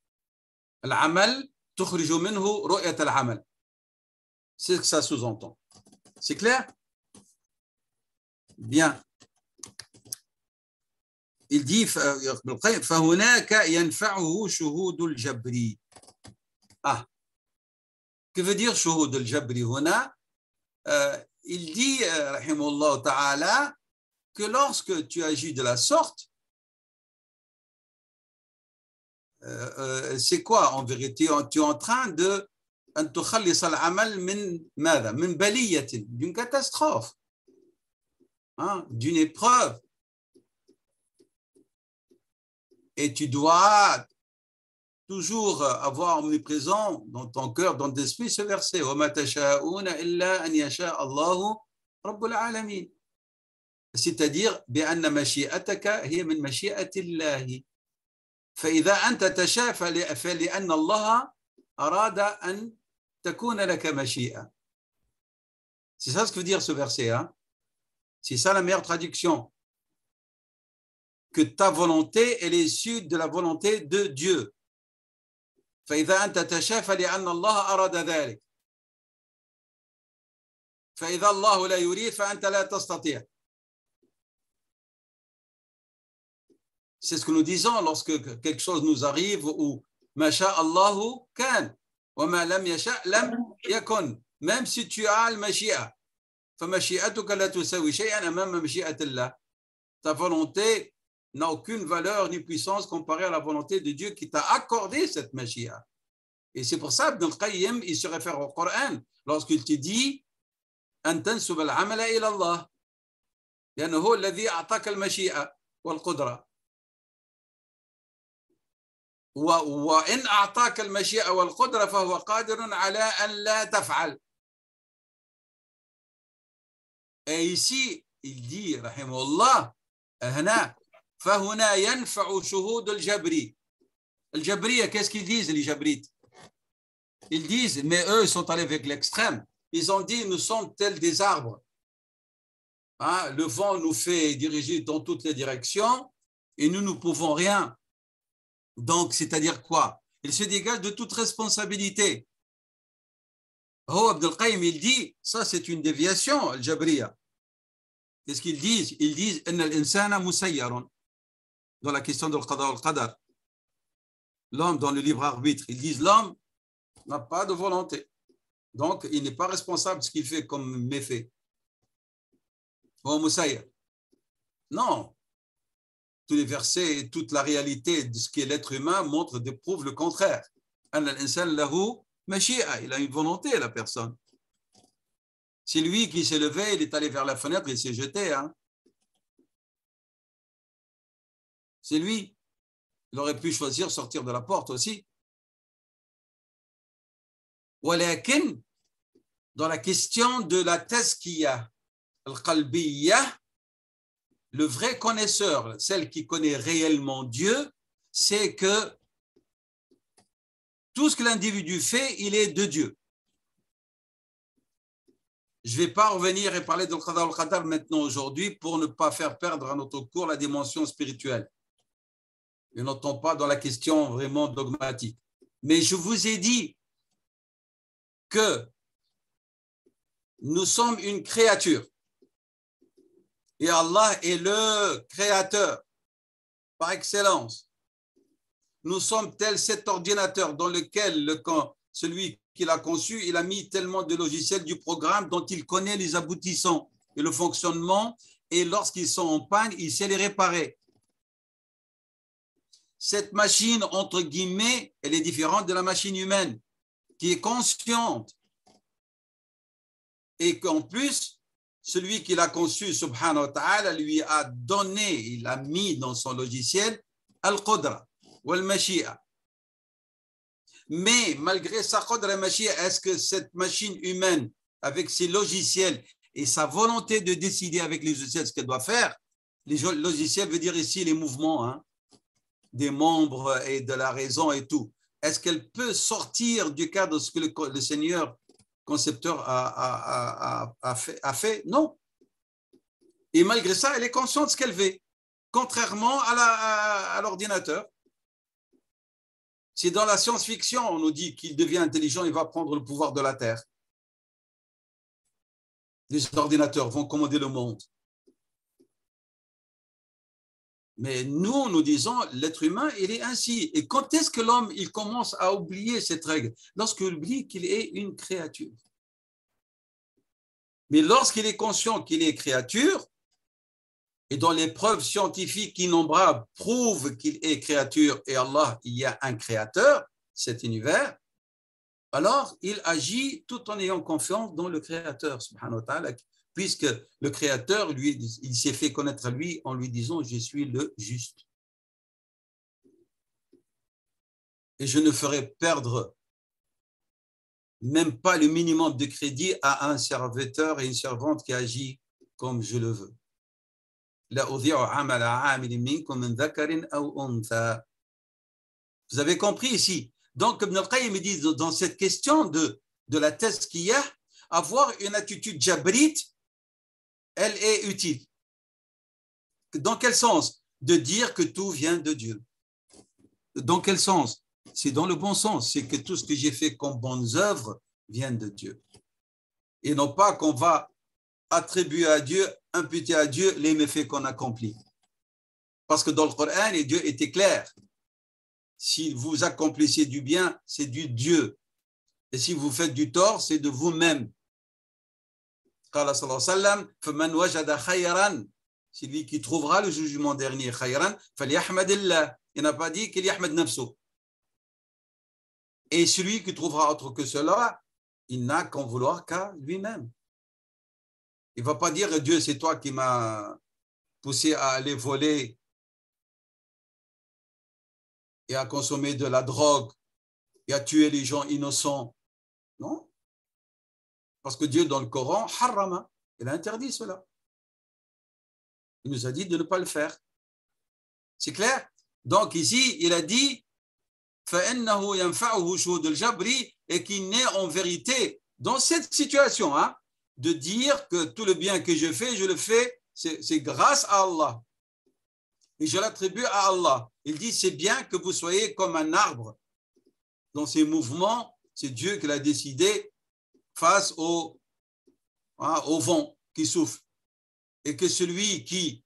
العمل تخرج منه رؤية العمل. C'est ce que ça sous-entend. C'est clair? Bien. Il dit فهناك ينفعه شهود الجبر. Que veut dire شهود الجبر هنا? Il dit رحمه الله تعالى que lorsque tu agis de la sorte, c'est quoi en vérité? Tu es en train de أن تخلص العمل من ماذا؟ من بلية, d'une catastrophe, d'une épreuve. Et tu dois toujours avoir omniprésent dans ton cœur, dans ton esprit, ce verset. وَمَا تَشَاءُونَ إِلَّا أَنْ يَشَاءَ اللَّهُ رَبُّ الْعَالَمِينَ. c'est-à-dire بأن مشيئتك هي من مشيئة الله فإذا أنت تشافى فلأن الله أراد أن تكون لك مشيئة. C'est ça ce que veut dire ce verset, hein? C'est ça la meilleure traduction. Que ta volonté, elle est issue de la volonté de Dieu. فإذا أنت تشافى لأن الله أراد ذلك. فإذا الله لا يريد فأنت لا تستطيع. C'est ce que nous disons lorsque quelque chose nous arrive ou ما شاء الله كان وما لم يشاء لم يكن. Même si tu as المشيئة فمشيئتك لا تساوي شيئا أمام مشيئة الله. Ta volonté n'a aucune valeur ni puissance comparée à la volonté de Dieu qui t'a accordé cette mashia. Et c'est pour ça que Ibn al-Qayyim, il se réfère au Coran lorsqu'il te dit أن تنسب العمل إلى الله لأنه هو الذي أعطاك المشيئة والقدرة. وإن أعطاك المشيئة والقدرة فهو قادر على أن لا تفعل. Et ici, il dit, rahimahullah, هنا فهنا ينفع شهود الجبري. الجبرية, qu'est-ce qu'ils disent les jabrites? Ils disent, mais eux, ils sont allés avec l'extrême. Ils ont dit, nous sommes tels des arbres. Hein? Le vent nous fait diriger dans toutes les directions et nous ne pouvons rien. Donc, c'est-à-dire quoi? Ils se dégagent de toute responsabilité. Oh, Ibn al-Qayyim, il dit, ça c'est une déviation, al-Jabriya. Qu'est-ce qu'ils disent? Ils disent, « Inna al-insana musayyarun » dans la question de al-qada wal-qadar. L'homme dans le libre arbitre, ils disent, l'homme n'a pas de volonté. Donc, il n'est pas responsable de ce qu'il fait comme méfait. Oh, musayyar. Non. Tous les versets et toute la réalité de ce qu'est l'être humain prouvent le contraire. « Anna al-insana lahu mashi'a » il a une volonté, la personne. C'est lui qui s'est levé, il est allé vers la fenêtre, il s'est jeté. Hein. C'est lui. Il aurait pu choisir sortir de la porte aussi. Walakin, dans la question de la tazkiya al-qalbiyya, le vrai connaisseur, celle qui connaît réellement Dieu, c'est que tout ce que l'individu fait, il est de Dieu. Je ne vais pas revenir et parler de l'Qada al-Qadar maintenant aujourd'hui pour ne pas faire perdre à notre cours la dimension spirituelle. Et n'entends pas dans la question vraiment dogmatique. Mais je vous ai dit que nous sommes une créature. Et Allah est le créateur par excellence. Nous sommes tel cet ordinateur dans lequel celui qui l'a conçu, il a mis tellement de logiciels du programme dont il connaît les aboutissants et le fonctionnement, et lorsqu'ils sont en panne, il sait les réparer. Cette machine, entre guillemets, elle est différente de la machine humaine, qui est consciente. Et qu'en plus, celui qui l'a conçu, subhanahu wa ta'ala, lui a donné, il a mis dans son logiciel al-qudra wal-mashi'a. Mais malgré sa qudra et mashi'a, est-ce que cette machine humaine, avec ses logiciels et sa volonté de décider avec les logiciels ce qu'elle doit faire, les logiciels veut dire ici les mouvements, hein, des membres et de la raison et tout, est-ce qu'elle peut sortir du cadre de ce que le Seigneur concepteur a fait? Non. Et malgré ça, elle est consciente de ce qu'elle fait, contrairement à l'ordinateur. C'est dans la science-fiction, on nous dit qu'il devient intelligent, il va prendre le pouvoir de la Terre. Les ordinateurs vont commander le monde. Mais nous disons, l'être humain, il est ainsi. Et quand est-ce que l'homme, il commence à oublier cette règle? Lorsqu'il oublie qu'il est une créature. Mais lorsqu'il est conscient qu'il est créature, et dont les preuves scientifiques innombrables prouvent qu'il est créature et Allah, il y a un créateur, cet univers, alors il agit tout en ayant confiance dans le créateur, subhanahu wa ta'ala, puisque le créateur, lui, il s'est fait connaître à lui en lui disant « Je suis le juste ». Et je ne ferai perdre même pas le minimum de crédit à un serviteur et une servante qui agit comme je le veux. لا أضيع عمل عامل منكم من ذكر أو أنثى. Vous avez compris ici. Donc, Ibn al-Qayyim dit dans cette question de la tazkiyah, avoir une attitude jabrite, elle est utile. Dans quel sens? De dire que tout vient de Dieu. Dans quel sens? C'est dans le bon sens. C'est que tout ce que j'ai fait comme bonnes œuvres vient de Dieu. Et non pas qu'on va attribuer à Dieu, imputer à Dieu les méfaits qu'on accomplit. Parce que dans le Coran, Dieu était clair. Si vous accomplissez du bien, c'est du Dieu. Et si vous faites du tort, c'est de vous-même. Qala sallallahu alayhi wa sallam, faman wajada khayran, c'est lui qui trouvera le jugement dernier khayran, falyahmadillah. Il n'a pas dit qu'il yahmad nafso. Et celui qui trouvera autre que cela, il n'a qu'en vouloir qu'à lui-même. Il ne va pas dire Dieu, c'est toi qui m'as poussé à aller voler et à consommer de la drogue et à tuer les gens innocents. Non. Parce que Dieu, dans le Coran, harrama, il a interdit cela. Il nous a dit de ne pas le faire. C'est clair? Donc ici, il a dit فَإِنَّهُ يَنْفَعُهُ شُهُودُ الْجَبْرِ, et qu'il n'est en vérité, dans cette situation, de dire que tout le bien que je le fais, c'est grâce à Allah. Et je l'attribue à Allah. Il dit, c'est bien que vous soyez comme un arbre. Dans ses mouvements, c'est Dieu qui l'a décidé face au vent qui souffle. Et que celui qui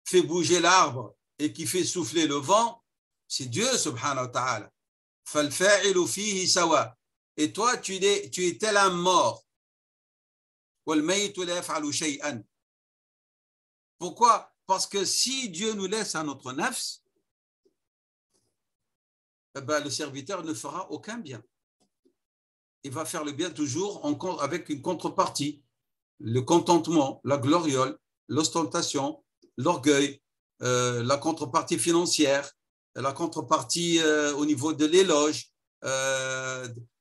fait bouger l'arbre et qui fait souffler le vent, c'est Dieu, subhanahu wa ta'ala. فَالْفَاعِلُ فِيهِ سَوَى. Et toi, tu es tel un mort. وَالْمَيْتُ لَا يَفْعَلُ شَيْئًا. Pourquoi? Parce que si Dieu nous laisse à notre nafs, le serviteur ne fera aucun bien. Il va faire le bien toujours avec une contrepartie. Le contentement, la gloriole, l'ostentation, l'orgueil, la contrepartie financière, la contrepartie au niveau de l'éloge,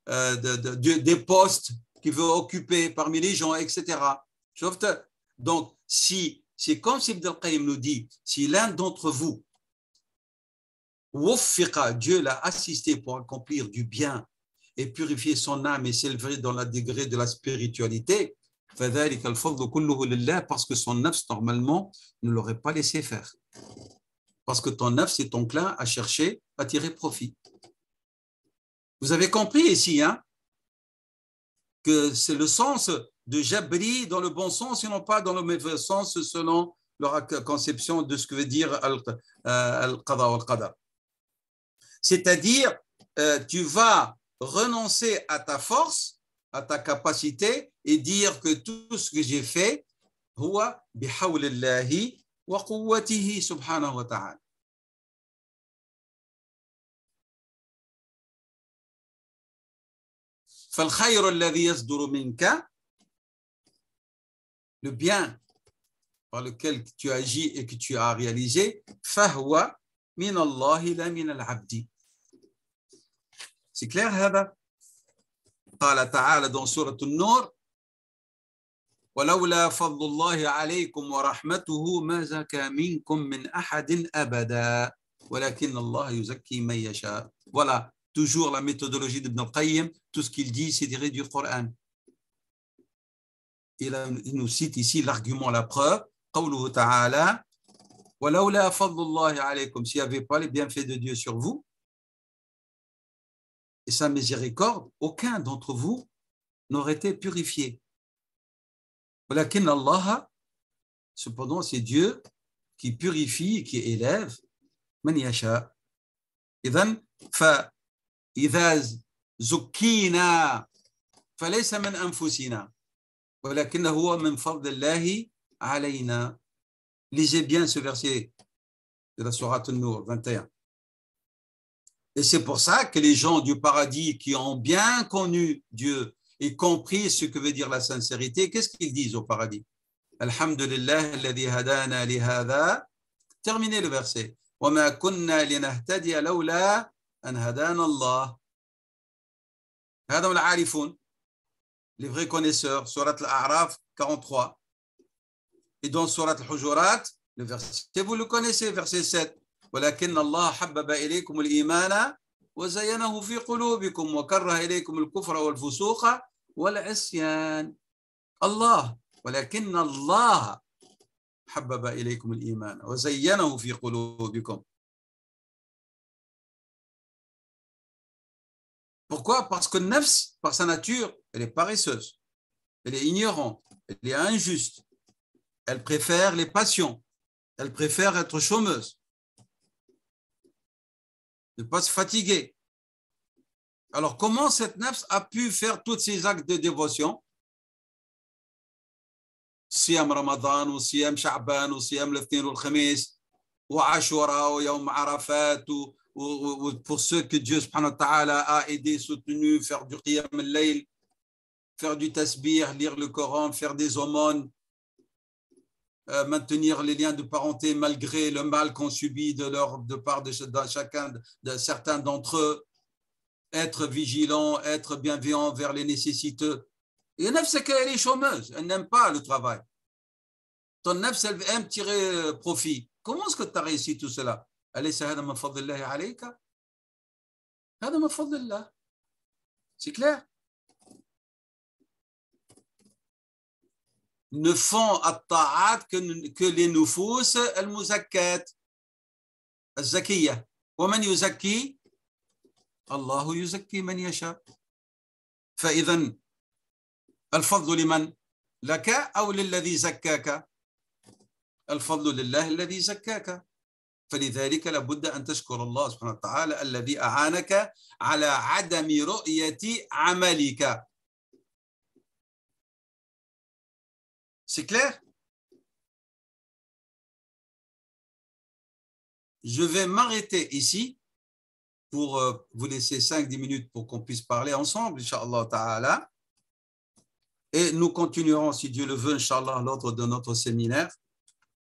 des postes qu'il veut occuper parmi les gens, etc. Donc, c'est comme si Ibn al-Qayyim nous dit, si l'un d'entre vous, Dieu l'a assisté pour accomplir du bien et purifier son âme et s'élever dans le degré de la spiritualité, parce que son nafs, normalement, ne l'aurait pas laissé faire. Parce que ton nafs est enclin à chercher à tirer profit. Vous avez compris ici, que c'est le sens de Jabri dans le bon sens et non pas dans le mauvais sens selon leur conception de ce que veut dire al-qada wal-qadar. C'est-à-dire, tu vas renoncer à ta force, à ta capacité et dire que tout ce que j'ai fait, huwa bihawlillahi wa quwwatihi subhanahu wa ta'ala. فالخير الذي يصدر منك, le bien par lequel tu agis et que tu as réalisé, فهو من الله لا من العبد. C'est clair هذا؟ قال تعالى dans سورة النور ولولا فضل الله عليكم ورحمته ما زكى منكم من أحد أبدا ولكن الله يزكي من يشاء. Voilà, toujours la méthodologie d'Ibn al-Qayyim, tout ce qu'il dit, c'est tiré du Coran. Il nous cite ici l'argument, la preuve, قوله تعالى ولولا فضل الله عليكم, s'il n'y avait pas les bienfaits de Dieu sur vous et sa miséricorde, aucun d'entre vous n'aurait été purifié. ولكن الله, cependant c'est Dieu qui purifie, qui élève من يشاء. إذن فإذا زكينا فليس من أنفسنا ولكن هو من فضل الله علينا. Lisez bien ce verset de la sourate An-Nur 21. Et c'est pour ça que les gens du paradis qui ont bien connu Dieu et compris ce que veut dire la sincérité, qu'est-ce qu'ils disent au paradis? Alhamdulillah alladhi hadana li hadha. Terminez le verset. وما كنا لنهتدي لولا أن هدانا الله. هذا العارفون, les vrais connaisseurs, sourate Al-A'raf 43. Et dans Surat al-Hujurat, le verset, vous le connaissez, verset 7. ولكن الله حبب إليكم الإيمان وزينه في قلوبكم وكره إليكم الكفر والفسوق والعصيان. الله ولكن الله حبب إليكم الإيمان وزينه في قلوبكم. Pourquoi? Parce que nafs, par sa nature, elle est paresseuse, elle est ignorante, elle est injuste, elle préfère les passions, elle préfère être chômeuse, ne pas se fatiguer. Alors, comment cette nafs a pu faire tous ces actes de dévotion? Siyam Ramadan, ou Siyam Sha'ban, ou Siyam l'Ithnin ou le Khamis, ou Ashura, ou Yawm Arafat, ou pour ceux que Dieu subhanahu wa ta'ala a aidé, soutenu, faire du Qiyam al-Layl, faire du tasbih, lire le Coran, faire des aumônes, maintenir les liens de parenté malgré le mal qu'on subit de part de chacun, de certains d'entre eux, être vigilant, être bienveillant vers les nécessiteux. Et nafs, c'est qu'elle est chômeuse, elle n'aime pas le travail. Ton nafs, elle aime tirer profit. Comment est-ce que tu as réussi tout cela? C'est clair? Ne font at-ta'at que les nufus al-muzakkat, al-zakiyya. ومن يزكي الله يزكي من يشاء. فإذا الفضل لمن؟ لك أو للذي زكاك؟ الفضل لله الذي زكاك. فلذلك لابد أن تشكر الله سبحانه وتعالى الذي أعانك على عدم رؤية عملك. C'est clair? Je vais m'arrêter ici pour vous laisser 5-10 minutes pour qu'on puisse parler ensemble, Inch'Allah Ta'ala. Et nous continuerons, si Dieu le veut, Inch'Allah, lors de notre séminaire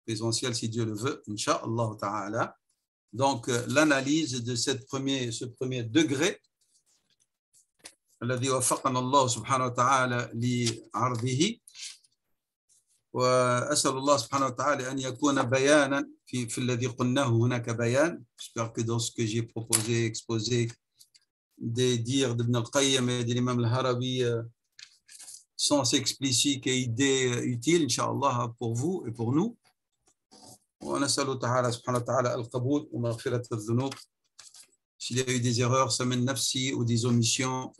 présentiel, si Dieu le veut, Inch'Allah Ta'ala. Donc, l'analyse de ce premier degré, الذي وفقنا الله سبحانه وتعالى لعرضه. وأسأل الله سبحانه وتعالى أن يكون بيانا في الذي قلناه هناك بيان. J'espère que dans ce que j'ai proposé, exposé, des dires d'Ibn al-Qayyim et de l'imam al-Harawi, sens explicite et idées utiles, Inch'Allah, pour vous et pour nous. ونسأل تعالى سبحانه وتعالى القبول ومغفرة الذنوب. S'il y a eu des erreurs, سمن نفسي ou des omissions,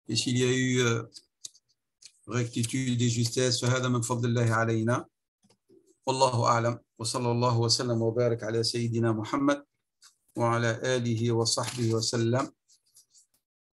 et s'il y a eu rectitude et justesse, فهذا من فضل الله علينا. والله أعلم وصلى الله وسلم وبارك على سيدنا محمد وعلى آله وصحبه وسلم.